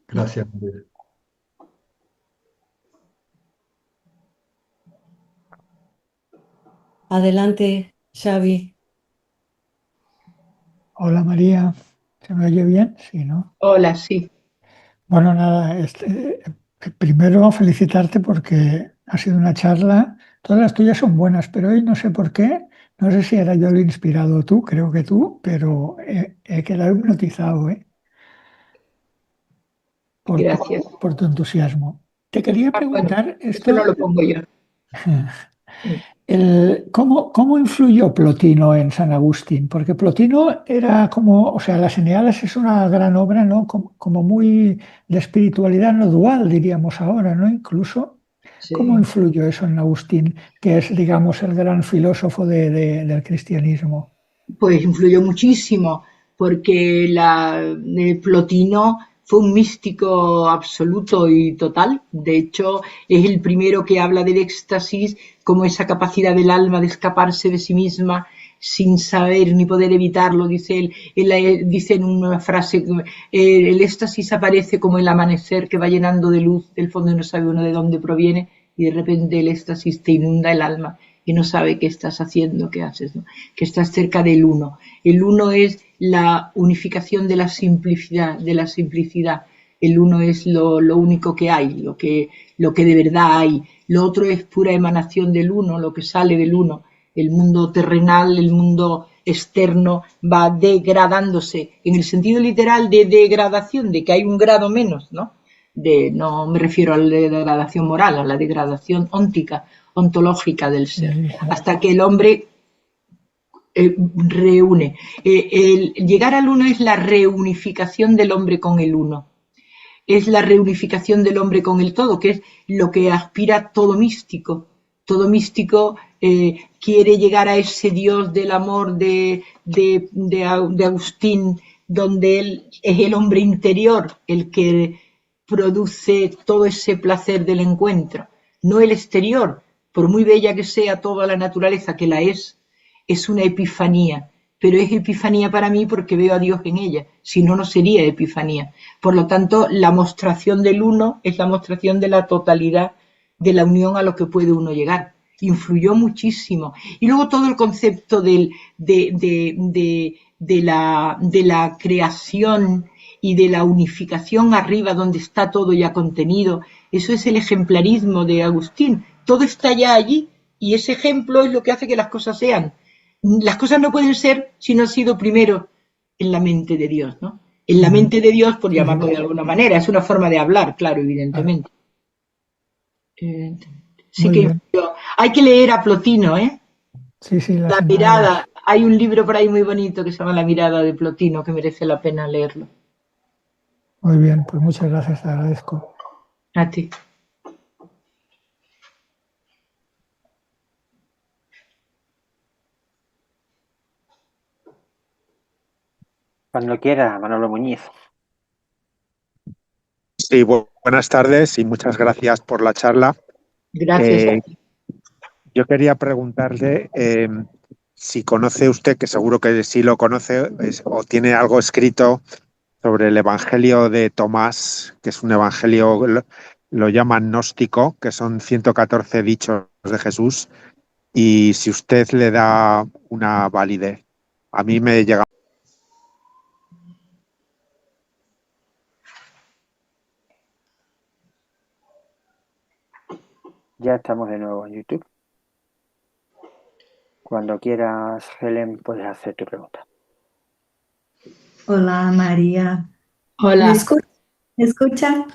[SPEAKER 3] Gracias, María.
[SPEAKER 1] Adelante, Xavi.
[SPEAKER 4] Hola María, ¿se me oye bien? Sí, ¿no?
[SPEAKER 2] Hola, sí.
[SPEAKER 4] Bueno, nada, primero felicitarte porque ha sido una charla, todas las tuyas son buenas, pero hoy no sé por qué, no sé si era yo el inspirado o tú, creo que tú, pero he quedado hipnotizado,
[SPEAKER 2] Gracias.
[SPEAKER 4] por tu entusiasmo. Te quería
[SPEAKER 2] Bueno,
[SPEAKER 4] preguntar
[SPEAKER 2] eso no
[SPEAKER 4] esto,
[SPEAKER 2] lo pongo yo.
[SPEAKER 4] ¿cómo influyó Plotino en San Agustín? Porque Plotino era como, o sea, las Eneadas es una gran obra, ¿no? Como muy de espiritualidad no dual, diríamos ahora, ¿no? Incluso, ¿cómo
[SPEAKER 2] Sí.
[SPEAKER 4] influyó eso en Agustín, que es, digamos, el gran filósofo del cristianismo?
[SPEAKER 2] Pues influyó muchísimo, porque Plotino fue un místico absoluto y total. De hecho, es el primero que habla del éxtasis como esa capacidad del alma de escaparse de sí misma sin saber ni poder evitarlo. Dice él dice en una frase, el éxtasis aparece como el amanecer que va llenando de luz el fondo y no sabe uno de dónde proviene, y de repente el éxtasis te inunda el alma y no sabe qué estás haciendo, qué haces, ¿no? Que estás cerca del uno. El uno es la unificación de la simplicidad, El uno es lo único que hay, lo que de verdad hay. Lo otro es pura emanación del uno, lo que sale del uno. El mundo terrenal, el mundo externo va degradándose, en el sentido literal de degradación, de que hay un grado menos, ¿no? No me refiero a la degradación moral, a la degradación ontológica del ser, hasta que el hombre reúne. El llegar al uno es la reunificación del hombre con el uno, es la reunificación del hombre con el todo, que es lo que aspira todo místico. Todo místico quiere llegar a ese Dios del amor de Agustín, donde él es el hombre interior el que produce todo ese placer del encuentro, no el exterior. Por muy bella que sea toda la naturaleza, que la es una epifanía, pero es epifanía para mí porque veo a Dios en ella, si no, no sería epifanía. Por lo tanto, la mostración del uno es la mostración de la totalidad, de la unión a lo que puede uno llegar. Influyó muchísimo. Y luego todo el concepto de la creación y de la unificación arriba, donde está todo ya contenido, eso es el ejemplarismo de Agustín. Todo está ya allí y ese ejemplo es lo que hace que las cosas sean. Las cosas no pueden ser si no han sido primero en la mente de Dios, ¿no? En la mente de Dios, por llamarlo de alguna manera. Es una forma de hablar, claro, evidentemente. Sí que hay que leer a Plotino, ¿eh?
[SPEAKER 4] Sí, sí,
[SPEAKER 2] La mirada. Hay un libro por ahí muy bonito que se llama La mirada de Plotino, que merece la pena leerlo.
[SPEAKER 4] Muy bien, pues muchas gracias, te agradezco.
[SPEAKER 2] A ti.
[SPEAKER 5] Cuando quiera, Manolo Muñiz.
[SPEAKER 6] Sí, buenas tardes y muchas gracias por la charla.
[SPEAKER 2] Gracias a ti.
[SPEAKER 6] Yo quería preguntarle si conoce usted, que seguro que sí lo conoce, o tiene algo escrito sobre el Evangelio de Tomás, que es un evangelio, lo llaman gnóstico, que son 114 dichos de Jesús, y si usted le da una validez. A mí me llega.
[SPEAKER 5] Ya estamos de nuevo en YouTube. Cuando quieras, Helen, puedes hacer tu pregunta.
[SPEAKER 7] Hola, María.
[SPEAKER 2] Hola.
[SPEAKER 7] ¿Me escucha?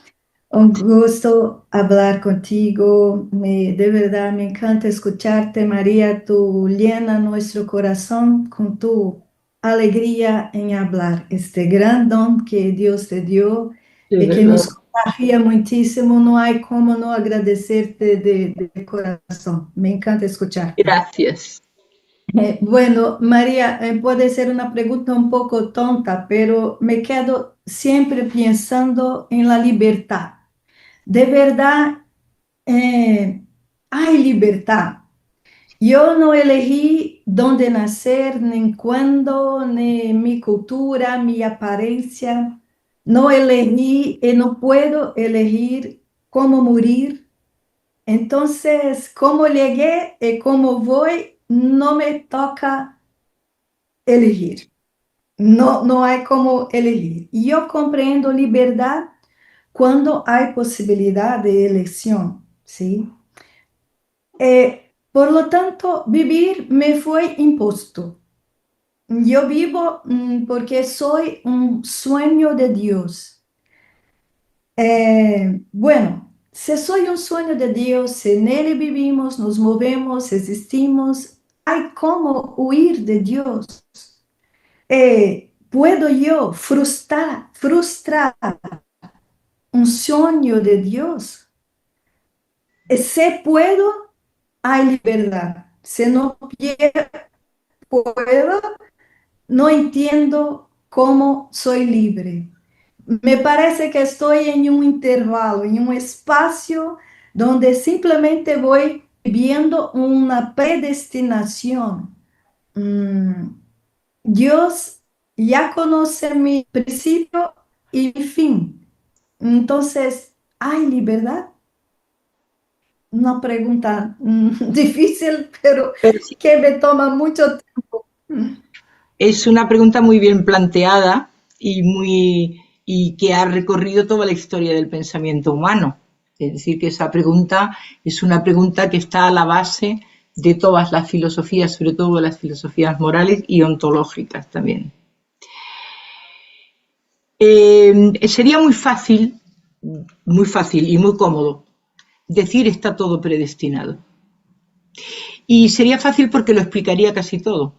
[SPEAKER 7] Un gusto hablar contigo. De verdad me encanta escucharte, María. Tú llenas nuestro corazón con tu alegría en hablar. Este gran don que Dios te dio y que nos contagia muchísimo. No hay cómo no agradecerte de corazón. Me encanta escucharte.
[SPEAKER 2] Gracias.
[SPEAKER 7] Bueno, María, puede ser una pregunta un poco tonta, pero me quedo siempre pensando en la libertad. De verdad, hay libertad. Yo no elegí dónde nacer, ni cuándo, ni mi cultura, mi apariencia. No elegí y no puedo elegir cómo morir. Entonces, cómo llegué y cómo voy, no me toca elegir. No, no hay como elegir. Y yo comprendo libertad cuando hay posibilidad de elección, ¿sí? Por lo tanto, vivir me fue impuesto. Yo vivo porque soy un sueño de Dios. Bueno, si soy un sueño de Dios, si en Él vivimos, nos movemos, existimos, hay como huir de Dios. ¿Puedo yo frustrar un sueño de Dios? Si puedo, hay libertad. Si no puedo, no entiendo cómo soy libre. Me parece que estoy en un intervalo, en un espacio donde simplemente voy viviendo una predestinación. Dios ya conoce mi principio y mi fin. Entonces, ¿hay libertad? Una pregunta difícil, pero
[SPEAKER 2] Sí,
[SPEAKER 7] que me toma mucho tiempo.
[SPEAKER 2] es una pregunta muy bien planteada y que ha recorrido toda la historia del pensamiento humano. Es decir, que esa pregunta es una pregunta que está a la base de todas las filosofías, sobre todo las filosofías morales y ontológicas también. Sería muy fácil y muy cómodo decir está todo predestinado. Y sería fácil porque lo explicaría casi todo.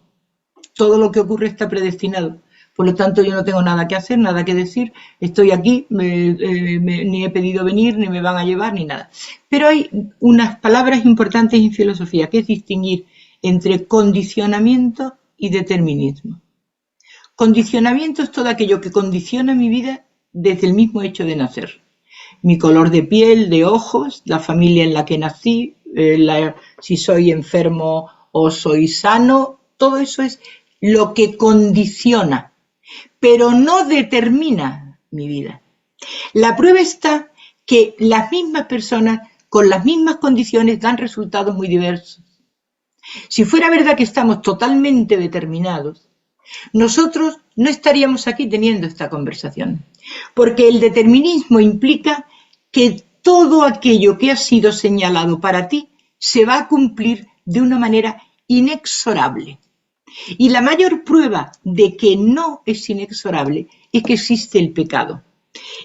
[SPEAKER 2] Todo lo que ocurre está predestinado. Por lo tanto, yo no tengo nada que hacer, nada que decir. Estoy aquí, ni he pedido venir, ni me van a llevar, ni nada. Pero hay unas palabras importantes en filosofía, que es distinguir entre condicionamiento y determinismo. Condicionamiento es todo aquello que condiciona mi vida desde el mismo hecho de nacer. Mi color de piel, de ojos, la familia en la que nací, si soy enfermo o soy sano, todo eso es lo que condiciona, pero no determina mi vida. La prueba está que las mismas personas con las mismas condiciones dan resultados muy diversos. Si fuera verdad que estamos totalmente determinados, nosotros no estaríamos aquí teniendo esta conversación, porque el determinismo implica que todo aquello que ha sido señalado para ti se va a cumplir de una manera inexorable. Y la mayor prueba de que no es inexorable es que existe el pecado.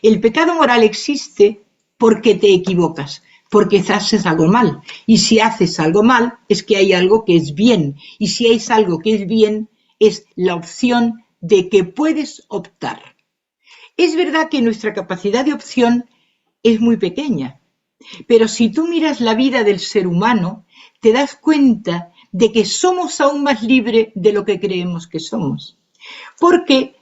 [SPEAKER 2] El pecado moral existe porque te equivocas, porque haces algo mal. Y si haces algo mal, es que hay algo que es bien. Y si hay algo que es bien, es la opción de que puedes optar. Es verdad que nuestra capacidad de opción es muy pequeña, pero si tú miras la vida del ser humano, te das cuenta de que somos aún más libres de lo que creemos que somos. Porque,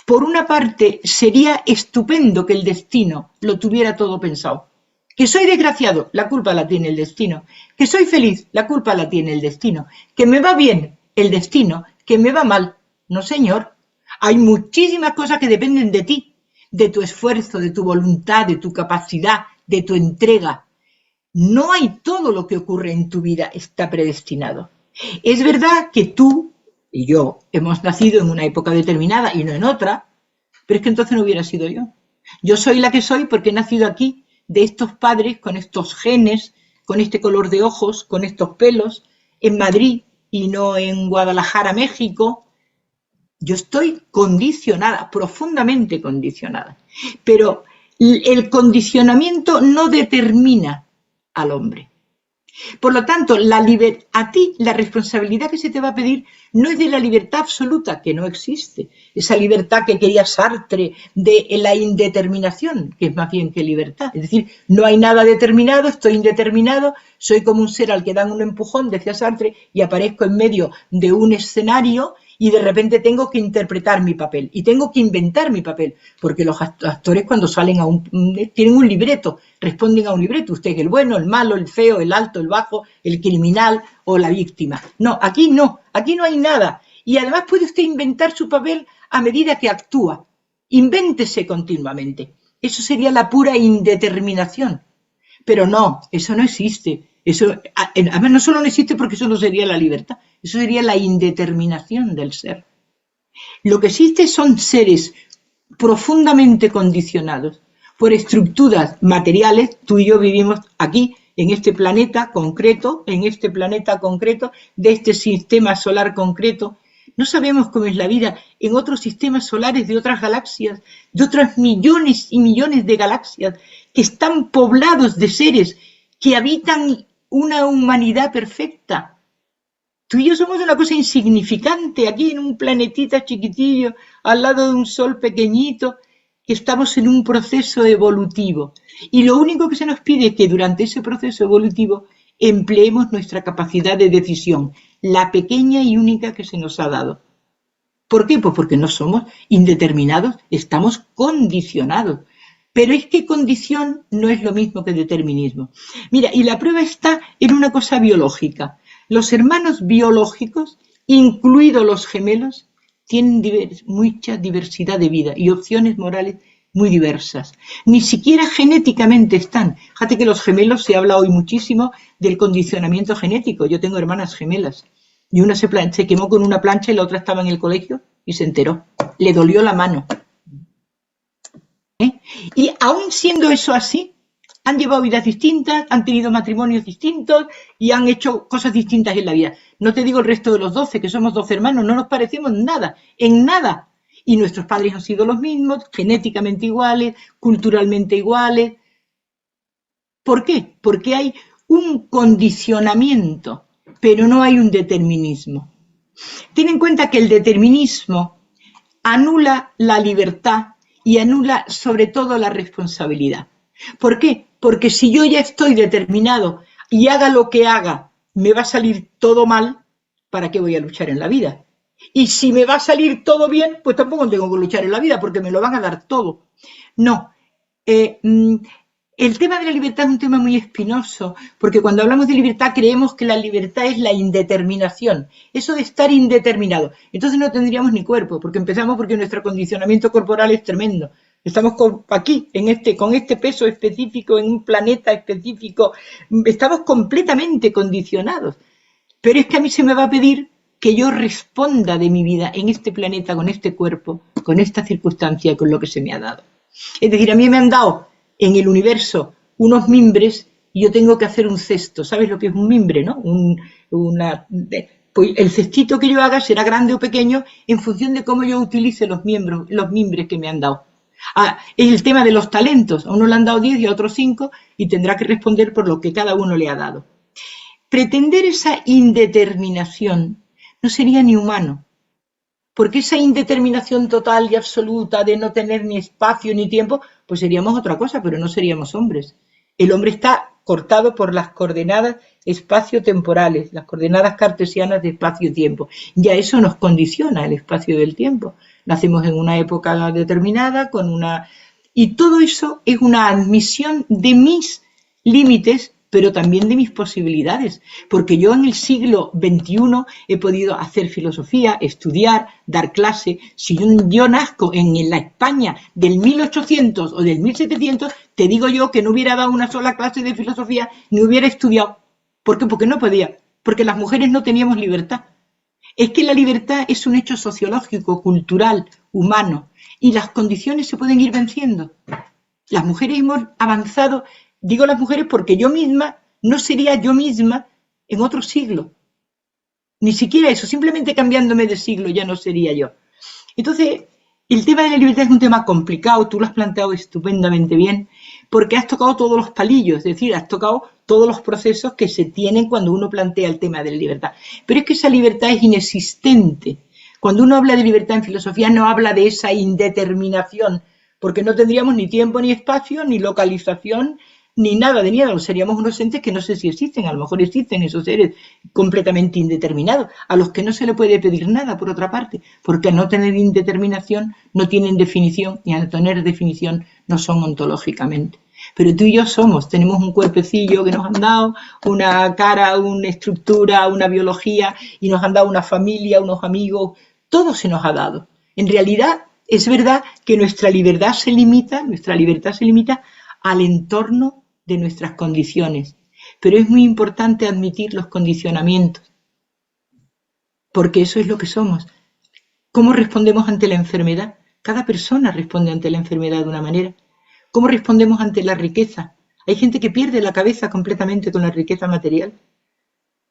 [SPEAKER 2] por una parte, sería estupendo que el destino lo tuviera todo pensado. Que soy desgraciado, la culpa la tiene el destino. Que soy feliz, la culpa la tiene el destino. Que me va bien, el destino. Que me va mal, no señor. Hay muchísimas cosas que dependen de ti, de tu esfuerzo, de tu voluntad, de tu capacidad, de tu entrega. No hay todo lo que ocurre en tu vida está predestinado. Es verdad que tú y yo hemos nacido en una época determinada y no en otra, pero es que entonces no hubiera sido yo. Yo soy la que soy porque he nacido aquí, de estos padres, con estos genes, con este color de ojos, con estos pelos, en Madrid y no en Guadalajara, México. Yo estoy condicionada, profundamente condicionada. Pero el condicionamiento no determina al hombre. Por lo tanto, a ti la responsabilidad que se te va a pedir no es de la libertad absoluta, que no existe. Esa libertad que quería Sartre de la indeterminación, que es más bien que libertad. Es decir, no hay nada determinado, estoy indeterminado, soy como un ser al que dan un empujón, decía Sartre, y aparezco en medio de un escenario y de repente tengo que interpretar mi papel y tengo que inventar mi papel, porque los actores cuando salen tienen un libreto, responden a un libreto, usted es el bueno, el malo, el feo, el alto, el bajo, el criminal o la víctima. No, aquí no hay nada. Y además puede usted inventar su papel a medida que actúa. Invéntese continuamente. Eso sería la pura indeterminación. Pero no, eso no existe. Eso, además, no solo no existe porque eso no sería la libertad, eso sería la indeterminación del ser. Lo que existe son seres profundamente condicionados por estructuras materiales. Tú y yo vivimos aquí, en este planeta concreto, de este sistema solar concreto. No sabemos cómo es la vida en otros sistemas solares de otras galaxias, de otras millones y millones de galaxias que están poblados de seres que habitan una humanidad perfecta. Tú y yo somos una cosa insignificante aquí en un planetita chiquitillo, al lado de un sol pequeñito, que estamos en un proceso evolutivo. Y lo único que se nos pide es que durante ese proceso evolutivo empleemos nuestra capacidad de decisión, la pequeña y única que se nos ha dado. ¿Por qué? Pues porque no somos indeterminados, estamos condicionados. Pero es que condición no es lo mismo que determinismo. Mira, y la prueba está en una cosa biológica. Los hermanos biológicos, incluidos los gemelos, tienen mucha diversidad de vida y opciones morales muy diversas. Ni siquiera genéticamente están. Fíjate que los gemelos, se habla hoy muchísimo del condicionamiento genético. Yo tengo hermanas gemelas y una se quemó con una plancha y la otra estaba en el colegio y se enteró. Le dolió la mano. Y aún siendo eso así, han llevado vidas distintas, han tenido matrimonios distintos y han hecho cosas distintas en la vida. No te digo el resto de los 12, que somos 12 hermanos, no nos parecemos nada, en nada. Y nuestros padres han sido los mismos, genéticamente iguales, culturalmente iguales. ¿Por qué? Porque hay un condicionamiento, pero no hay un determinismo. Ten en cuenta que el determinismo anula la libertad y anula sobre todo la responsabilidad. ¿Por qué? Porque si yo ya estoy determinado y haga lo que haga, me va a salir todo mal, ¿para qué voy a luchar en la vida? Y si me va a salir todo bien, pues tampoco tengo que luchar en la vida porque me lo van a dar todo. No, El tema de la libertad es un tema muy espinoso, porque cuando hablamos de libertad creemos que la libertad es la indeterminación, eso de estar indeterminado. Entonces no tendríamos ni cuerpo, porque empezamos porque nuestro condicionamiento corporal es tremendo. Estamos aquí, con este peso específico, en un planeta específico, estamos completamente condicionados. Pero es que a mí se me va a pedir que yo responda de mi vida en este planeta, con este cuerpo, con esta circunstancia, con lo que se me ha dado. Es decir, a mí me han dado en el universo unos mimbres y yo tengo que hacer un cesto. ¿Sabes lo que es un mimbre, no? Pues el cestito que yo haga será grande o pequeño en función de cómo yo utilice los mimbres que me han dado. Es el tema de los talentos. A uno le han dado 10 y a otros 5 y tendrá que responder por lo que cada uno le ha dado. Pretender esa indeterminación no sería ni humano. Porque esa indeterminación total y absoluta de no tener ni espacio ni tiempo, pues seríamos otra cosa, pero no seríamos hombres. El hombre está cortado por las coordenadas espacio-temporales, las coordenadas cartesianas de espacio-tiempo. Ya eso nos condiciona el espacio del tiempo. Nacemos en una época determinada, y todo eso es una admisión de mis límites, pero también de mis posibilidades, porque yo en el siglo XXI he podido hacer filosofía, estudiar, dar clase. Si yo nazco en la España del 1800 o del 1700, te digo yo que no hubiera dado una sola clase de filosofía ni hubiera estudiado. ¿Por qué? Porque no podía, porque las mujeres no teníamos libertad. Es que la libertad es un hecho sociológico, cultural, humano, y las condiciones se pueden ir venciendo. Las mujeres hemos avanzado. Digo las mujeres porque yo misma no sería yo misma en otro siglo. Ni siquiera eso, simplemente cambiándome de siglo ya no sería yo. Entonces, el tema de la libertad es un tema complicado, tú lo has planteado estupendamente bien, porque has tocado todos los palillos, es decir, has tocado todos los procesos que se tienen cuando uno plantea el tema de la libertad. Pero es que esa libertad es inexistente. Cuando uno habla de libertad en filosofía no habla de esa indeterminación, porque no tendríamos ni tiempo, ni espacio, ni localización, ni nada de nada. Seríamos unos entes que no sé si existen, a lo mejor existen esos seres completamente indeterminados, a los que no se le puede pedir nada, por otra parte, porque al no tener indeterminación no tienen definición, y al tener definición no son ontológicamente. Pero tú y yo tenemos un cuerpecillo que nos han dado, una cara, una estructura, una biología, y nos han dado una familia, unos amigos, todo se nos ha dado. En realidad, es verdad que nuestra libertad se limita al entorno de nuestras condiciones, pero es muy importante admitir los condicionamientos, porque eso es lo que somos. ¿Cómo respondemos ante la enfermedad? Cada persona responde ante la enfermedad de una manera. ¿Cómo respondemos ante la riqueza? Hay gente que pierde la cabeza completamente con la riqueza material.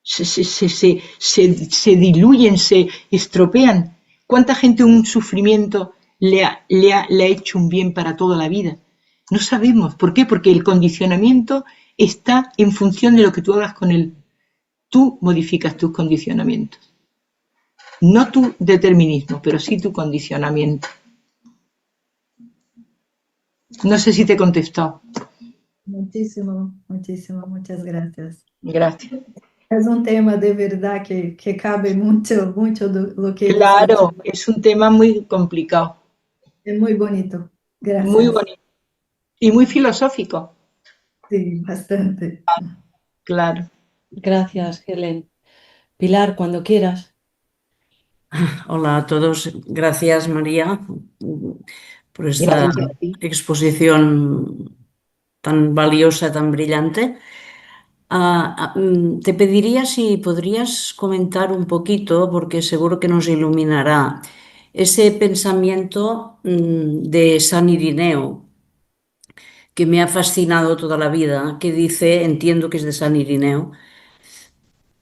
[SPEAKER 2] Se diluyen, se estropean. ¿Cuánta gente un sufrimiento le ha hecho un bien para toda la vida? No sabemos. ¿Por qué? Porque el condicionamiento está en función de lo que tú hagas con él. Tú modificas tus condicionamientos. No tu determinismo, pero sí tu condicionamiento. No sé si te he contestado.
[SPEAKER 7] Muchísimo, muchísimo, muchas gracias.
[SPEAKER 2] Gracias.
[SPEAKER 7] Es un tema de verdad que cabe mucho, mucho de lo que
[SPEAKER 2] Claro, es un tema muy complicado.
[SPEAKER 7] Es muy bonito. Gracias.
[SPEAKER 2] Muy bonito. Y muy filosófico.
[SPEAKER 7] Sí, bastante.
[SPEAKER 2] Claro.
[SPEAKER 1] Gracias, Helen. Pilar, cuando quieras.
[SPEAKER 8] Hola a todos. Gracias, María, por esta
[SPEAKER 2] Gracias a ti.
[SPEAKER 8] exposición tan valiosa, tan brillante. Te pediría si podrías comentar un poquito, porque seguro que nos iluminará, ese pensamiento de San Irineo, que me ha fascinado toda la vida, que dice, entiendo que es de San Irineo,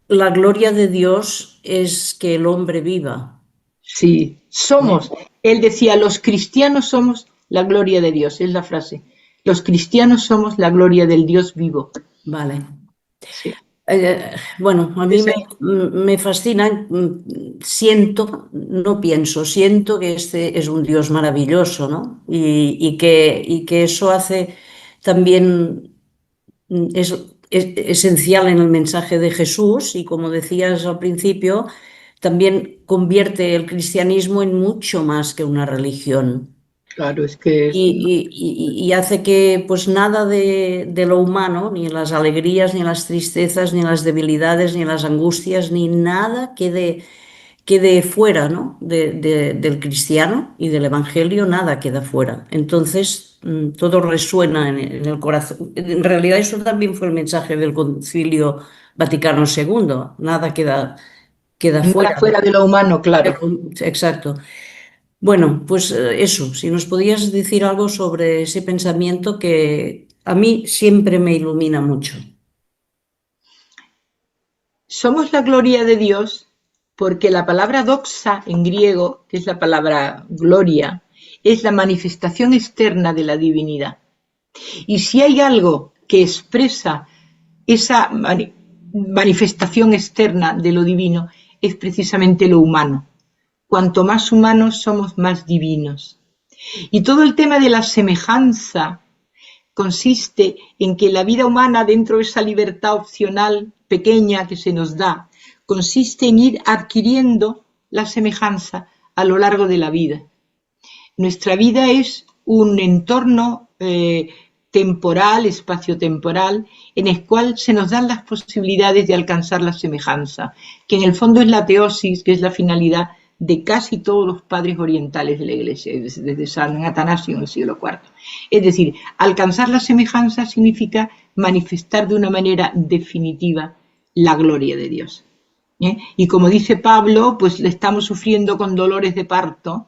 [SPEAKER 8] la gloria de Dios es que el hombre viva.
[SPEAKER 2] Sí, somos. Él decía, los cristianos somos la gloria de Dios, es la frase. Los cristianos somos la gloria del Dios vivo.
[SPEAKER 8] Vale.
[SPEAKER 2] Sí.
[SPEAKER 8] Bueno, a mí me fascina, siento que este es un Dios maravilloso, ¿no? Y que eso hace también, es esencial en el mensaje de Jesús, y como decías al principio, también convierte el cristianismo en mucho más que una religión.
[SPEAKER 2] Claro, es que
[SPEAKER 8] y hace que pues nada de lo humano, ni las alegrías, ni las tristezas, ni las debilidades, ni las angustias, ni nada quede fuera, ¿no? Del cristiano y del evangelio, nada queda fuera. Entonces, todo resuena en el corazón. En realidad, eso también fue el mensaje del Concilio Vaticano II, nada queda
[SPEAKER 2] nada
[SPEAKER 8] fuera.
[SPEAKER 2] fuera de lo humano, claro.
[SPEAKER 8] Exacto. Bueno, pues eso, si nos podías decir algo sobre ese pensamiento que a mí siempre me ilumina mucho.
[SPEAKER 2] Somos la gloria de Dios porque la palabra doxa en griego, que es la palabra gloria, es la manifestación externa de la divinidad. Y si hay algo que expresa esa manifestación externa de lo divino, es precisamente lo humano. Cuanto más humanos somos, más divinos. Y todo el tema de la semejanza consiste en que la vida humana, dentro de esa libertad opcional pequeña que se nos da, consiste en ir adquiriendo la semejanza a lo largo de la vida. Nuestra vida es un entorno temporal, espacio-temporal, en el cual se nos dan las posibilidades de alcanzar la semejanza, que en el fondo es la teosis, que es la finalidad de casi todos los padres orientales de la Iglesia, desde San Atanasio en el siglo IV. Es decir, alcanzar la semejanza significa manifestar de una manera definitiva la gloria de Dios. Y como dice Pablo, pues le estamos sufriendo con dolores de parto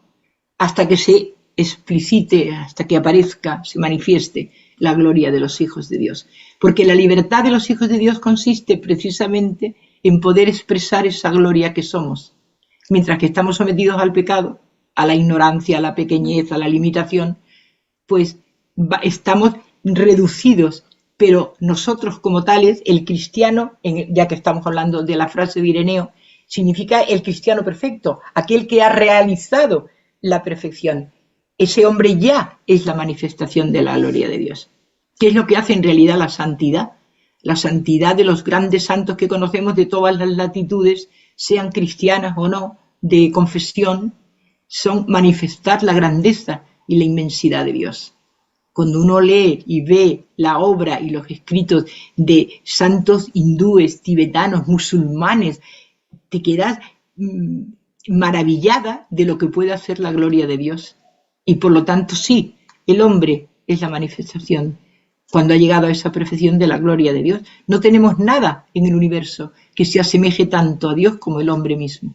[SPEAKER 2] hasta que se explicite, hasta que aparezca, se manifieste la gloria de los hijos de Dios. Porque la libertad de los hijos de Dios consiste precisamente en poder expresar esa gloria que somos. Mientras que estamos sometidos al pecado, a la ignorancia, a la pequeñez, a la limitación, pues estamos reducidos. Pero nosotros como tales, el cristiano, ya que estamos hablando de la frase de Ireneo, significa el cristiano perfecto, aquel que ha realizado la perfección. Ese hombre ya es la manifestación de la gloria de Dios. ¿Qué es lo que hace en realidad la santidad? La santidad de los grandes santos que conocemos de todas las latitudes, sean cristianas o no, de confesión, son manifestar la grandeza y la inmensidad de Dios. Cuando uno lee y ve la obra y los escritos de santos hindúes, tibetanos, musulmanes, te quedas maravillada de lo que puede hacer la gloria de Dios. Y por lo tanto, sí, el hombre es la manifestación. Cuando ha llegado a esa perfección de la gloria de Dios, no tenemos nada en el universo que se asemeje tanto a Dios como el hombre mismo.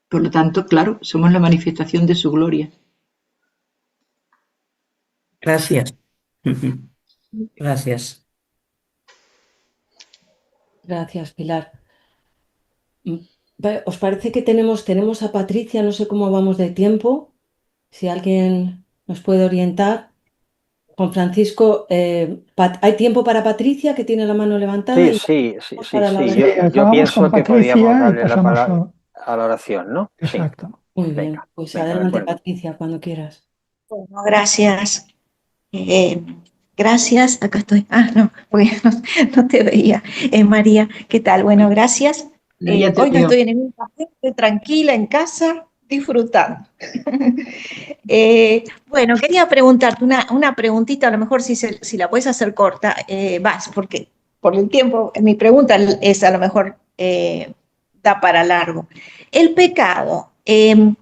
[SPEAKER 2] Por lo tanto, claro, somos la manifestación de su gloria.
[SPEAKER 8] Gracias. Gracias.
[SPEAKER 1] Gracias, Pilar. ¿Os parece que tenemos a Patricia? No sé cómo vamos de tiempo. Si alguien nos puede orientar. Juan Francisco, ¿hay tiempo para Patricia, que tiene la mano levantada?
[SPEAKER 5] Sí.
[SPEAKER 4] Yo
[SPEAKER 5] Pienso
[SPEAKER 4] con
[SPEAKER 5] que podíamos
[SPEAKER 4] Patricia y
[SPEAKER 5] darle la
[SPEAKER 4] pasamos
[SPEAKER 5] palabra a la oración, ¿no?
[SPEAKER 4] Exacto.
[SPEAKER 5] Sí.
[SPEAKER 1] Muy bien,
[SPEAKER 5] Venga,
[SPEAKER 1] pues
[SPEAKER 5] de
[SPEAKER 1] adelante,
[SPEAKER 5] acuerdo.
[SPEAKER 1] Patricia, cuando quieras.
[SPEAKER 9] Bueno, gracias. Gracias, acá estoy. No, porque no te veía. María, ¿qué tal? Bueno, gracias.
[SPEAKER 2] Ya te
[SPEAKER 9] Hoy no
[SPEAKER 2] veo.
[SPEAKER 9] estoy en ningún café, estoy tranquila en casa, disfrutando. Bueno, quería preguntarte una preguntita, a lo mejor si la puedes hacer corta, porque por el tiempo, mi pregunta es a lo mejor da para largo. El pecado, en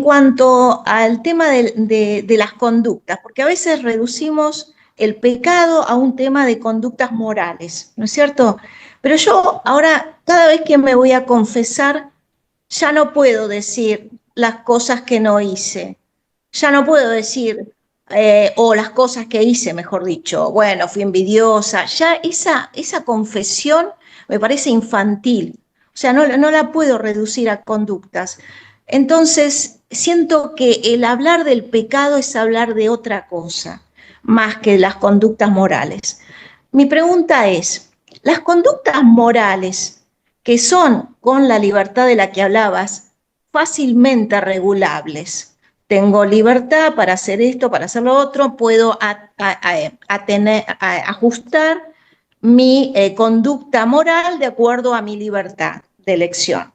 [SPEAKER 9] cuanto al tema de las conductas, porque a veces reducimos el pecado a un tema de conductas morales, ¿no es cierto? Pero yo ahora, cada vez que me voy a confesar, ya no puedo decir las cosas que no hice, ya no puedo decir, o las cosas que hice, mejor dicho, bueno, fui envidiosa, ya esa confesión me parece infantil, o sea, no la puedo reducir a conductas. Entonces, siento que el hablar del pecado es hablar de otra cosa, más que las conductas morales. Mi pregunta es, las conductas morales, que son con la libertad de la que hablabas, fácilmente regulables. Tengo libertad para hacer esto, para hacer lo otro, puedo ajustar mi conducta moral de acuerdo a mi libertad de elección.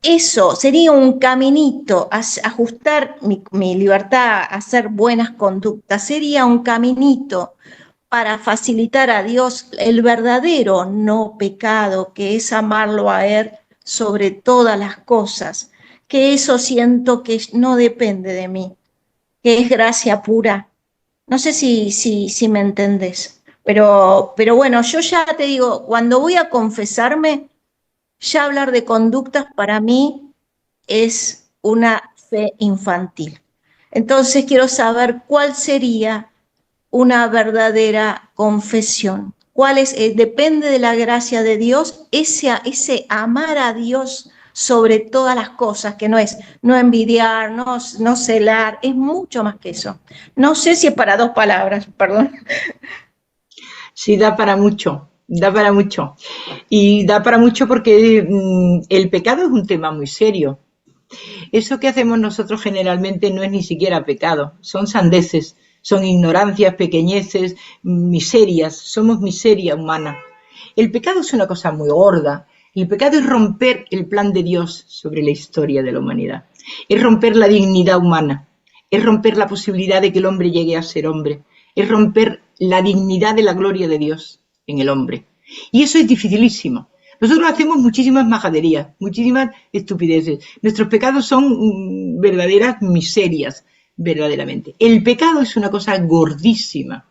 [SPEAKER 9] eso sería un caminito, ajustar mi libertad a hacer buenas conductas, sería un caminito para facilitar a Dios el verdadero no pecado, que es amarlo a Él sobre todas las cosas, que eso siento que no depende de mí, que es gracia pura. No sé si me entendés, pero bueno, yo ya te digo, cuando voy a confesarme, ya hablar de conductas para mí es una fe infantil. Entonces quiero saber cuál sería una verdadera confesión. ¿Cuál es? Depende de la gracia de Dios, ese amar a Dios sobre todas las cosas, que no es no envidiar, no celar, es mucho más que eso. No sé si es para dos palabras, perdón.
[SPEAKER 2] Sí, da para mucho, da para mucho. Y da para mucho porque el pecado es un tema muy serio. Eso que hacemos nosotros generalmente no es ni siquiera pecado, son sandeces, son ignorancias, pequeñeces, miserias, somos miseria humana. El pecado es una cosa muy gorda. El pecado es romper el plan de Dios sobre la historia de la humanidad. Es romper la dignidad humana. Es romper la posibilidad de que el hombre llegue a ser hombre. Es romper la dignidad de la gloria de Dios en el hombre. Y eso es dificilísimo. Nosotros hacemos muchísimas majaderías, muchísimas estupideces. Nuestros pecados son verdaderas miserias, verdaderamente. El pecado es una cosa gordísima.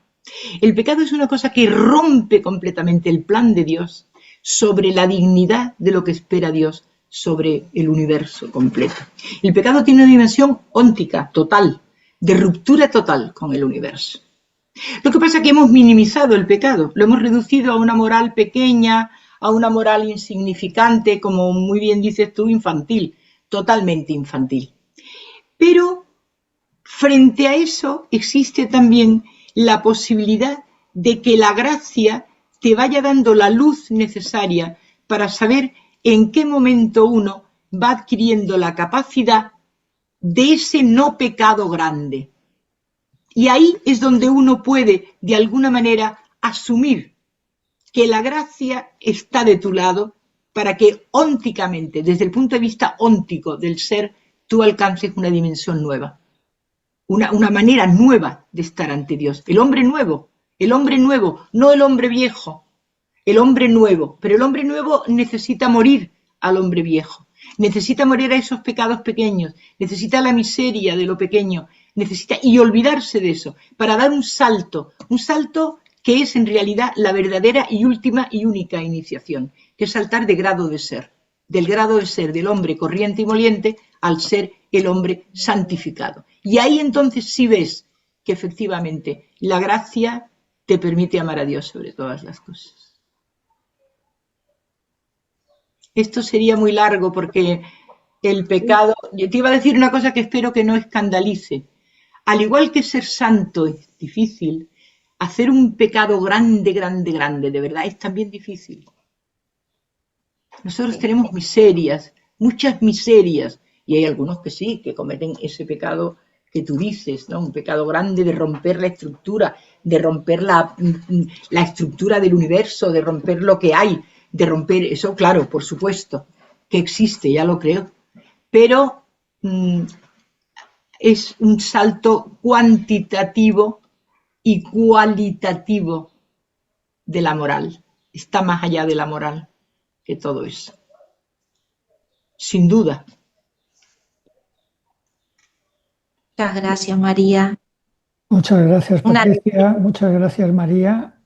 [SPEAKER 2] El pecado es una cosa que rompe completamente el plan de Dios sobre la dignidad de lo que espera Dios sobre el universo completo. El pecado tiene una dimensión óntica, total, de ruptura total con el universo. Lo que pasa es que hemos minimizado el pecado, lo hemos reducido a una moral pequeña, a una moral insignificante, como muy bien dices tú, infantil, totalmente infantil. Pero frente a eso existe también la posibilidad de que la gracia te vaya dando la luz necesaria para saber en qué momento uno va adquiriendo la capacidad de ese no pecado grande. Y ahí es donde uno puede, de alguna manera, asumir que la gracia está de tu lado para que ónticamente, desde el punto de vista óntico del ser, tú alcances una dimensión nueva. Una manera nueva de estar ante Dios. El hombre nuevo, no el hombre viejo, el hombre nuevo. Pero el hombre nuevo necesita morir al hombre viejo, necesita morir a esos pecados pequeños, necesita la miseria de lo pequeño, y olvidarse de eso, para dar un salto que es en realidad la verdadera y última y única iniciación, que es saltar de grado de ser, del grado de ser del hombre corriente y moliente al ser el hombre santificado. Y ahí entonces sí ves que efectivamente la gracia te permite amar a Dios sobre todas las cosas. Esto sería muy largo porque el pecado... Yo te iba a decir una cosa que espero que no escandalice. Al igual que ser santo es difícil, hacer un pecado grande, grande, grande, de verdad, es también difícil. Nosotros tenemos miserias, muchas miserias, y hay algunos que sí, que cometen ese pecado que tú dices, ¿no? Un pecado grande de romper la estructura, de romper la estructura del universo, de romper lo que hay, de romper eso, claro, por supuesto, que existe, ya lo creo, pero es un salto cuantitativo y cualitativo de la moral. Está más allá de la moral que todo eso. Sin duda.
[SPEAKER 9] Muchas gracias, María.
[SPEAKER 4] Muchas gracias, Patricia. Muchas gracias, María.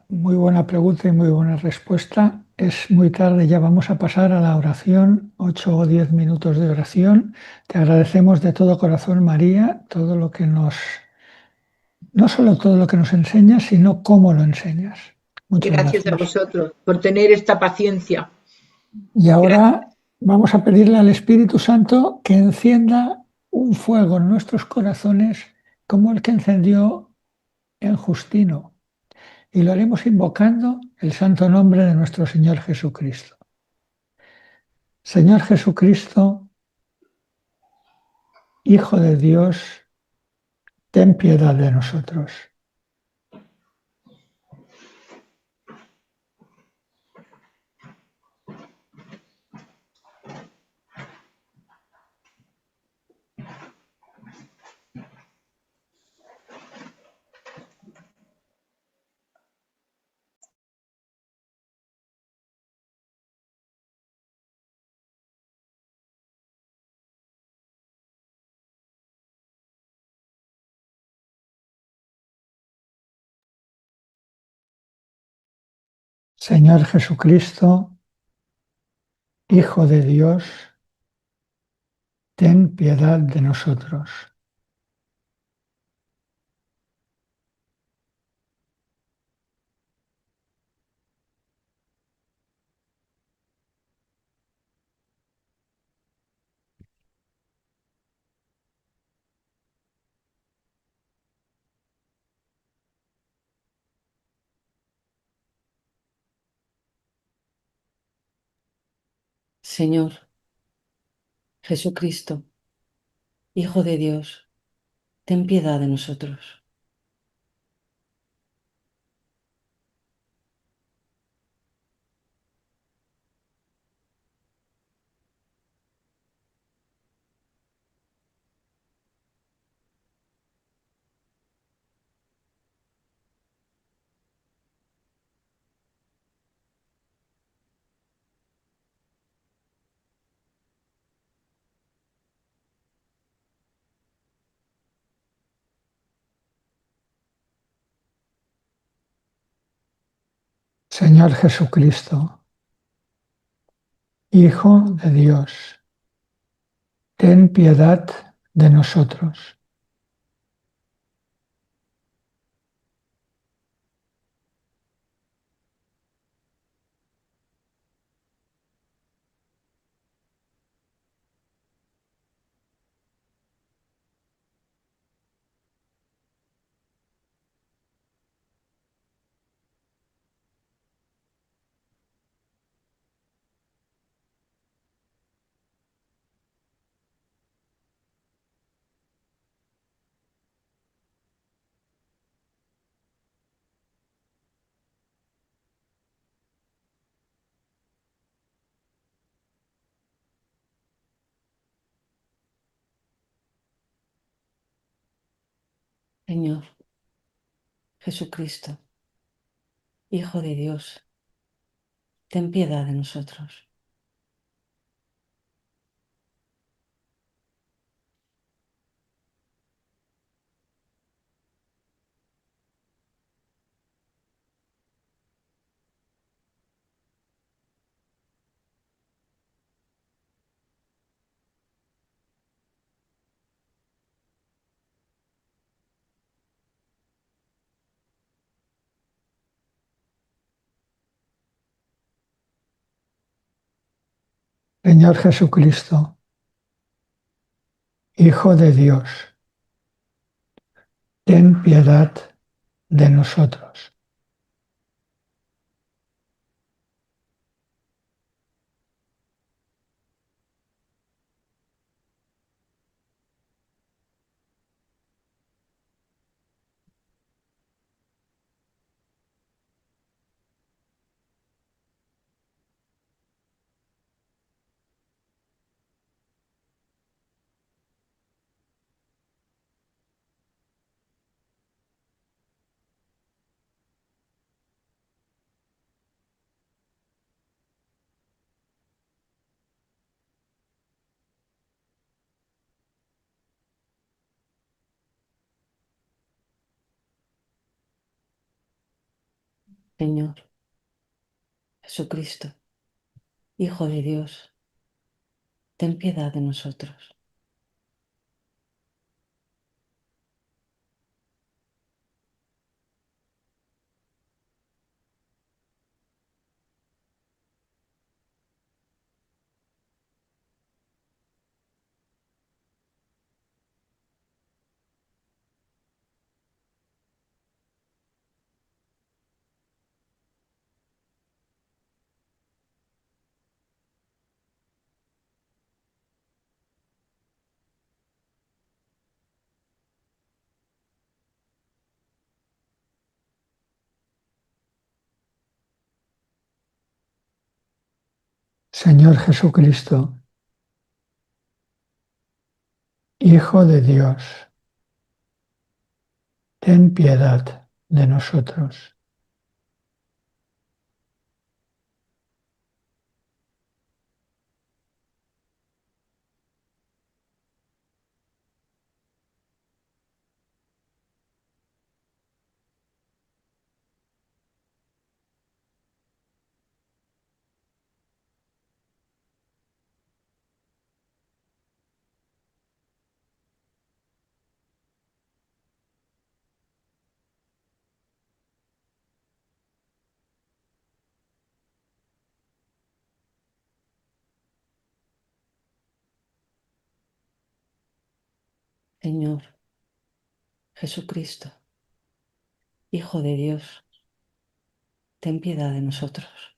[SPEAKER 4] Muy buena pregunta y muy buena respuesta. Es muy tarde, ya vamos a pasar a la oración, 8 o 10 minutos de oración. Te agradecemos de todo corazón, María, todo lo que nos, no solo todo lo que nos enseñas, sino cómo lo enseñas. Muchas
[SPEAKER 2] gracias a vosotros por tener esta paciencia.
[SPEAKER 4] Y ahora vamos a pedirle al Espíritu Santo que encienda un fuego en nuestros corazones como el que encendió en Justino. Y lo haremos invocando el santo nombre de nuestro Señor Jesucristo. Señor Jesucristo, Hijo de Dios, ten piedad de nosotros. Señor Jesucristo, Hijo de Dios, ten piedad de nosotros.
[SPEAKER 1] Señor Jesucristo, Hijo de Dios, ten piedad de nosotros.
[SPEAKER 4] Señor Jesucristo, Hijo de Dios, ten piedad de nosotros.
[SPEAKER 1] Señor Jesucristo, Hijo de Dios, ten piedad de nosotros.
[SPEAKER 4] Señor Jesucristo, Hijo de Dios, ten piedad de nosotros.
[SPEAKER 1] Señor Jesucristo, Hijo de Dios, ten piedad de nosotros.
[SPEAKER 4] Señor Jesucristo, Hijo de Dios, ten piedad de nosotros.
[SPEAKER 1] Señor Jesucristo, Hijo de Dios, ten piedad de nosotros.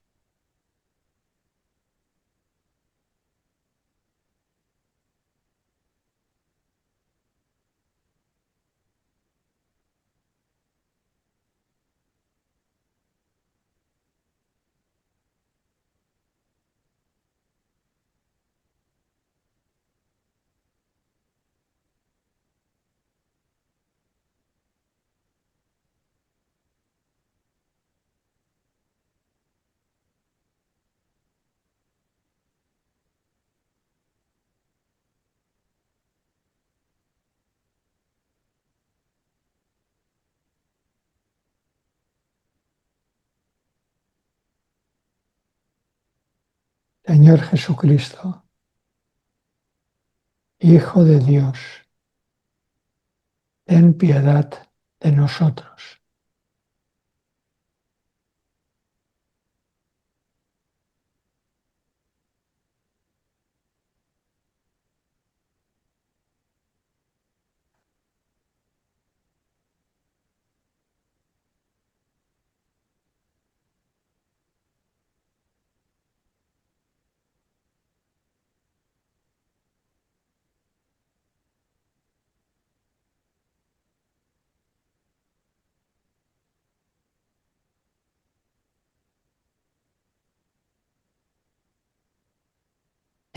[SPEAKER 4] Señor Jesucristo, Hijo de Dios, ten piedad de nosotros.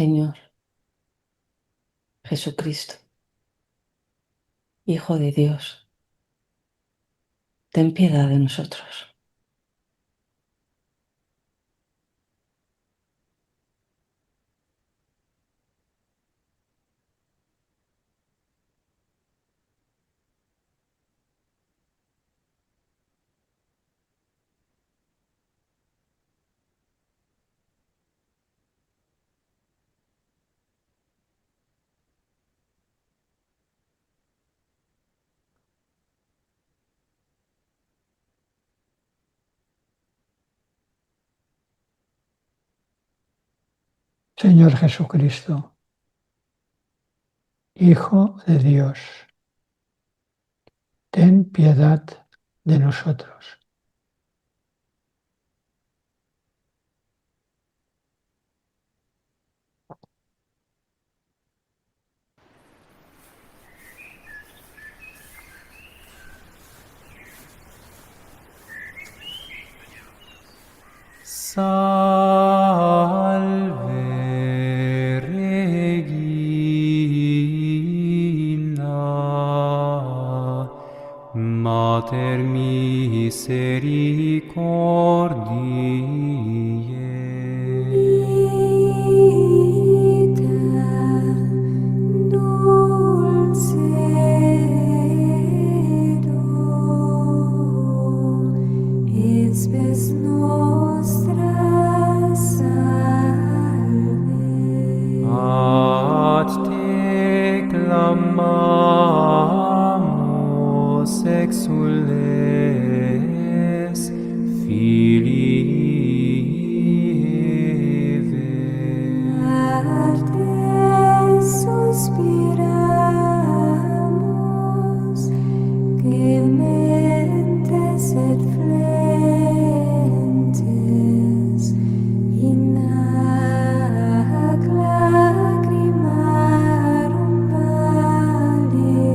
[SPEAKER 1] Señor Jesucristo, Hijo de Dios, ten piedad de nosotros.
[SPEAKER 4] Señor Jesucristo, Hijo de Dios, ten piedad de nosotros.
[SPEAKER 10] Salve Regina, Mater misericordiae. Ad te clamamus, exules Filii Eve. Ad te suspiramus, gementes et flentes, in hac lacrimarum vale.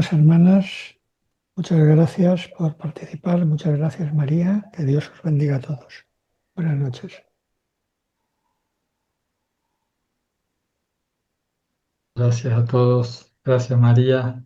[SPEAKER 4] hermanos, hermanas, muchas gracias por participar. Muchas gracias, María. Que Dios os bendiga a todos. Buenas noches.
[SPEAKER 3] Gracias a todos. Gracias, María.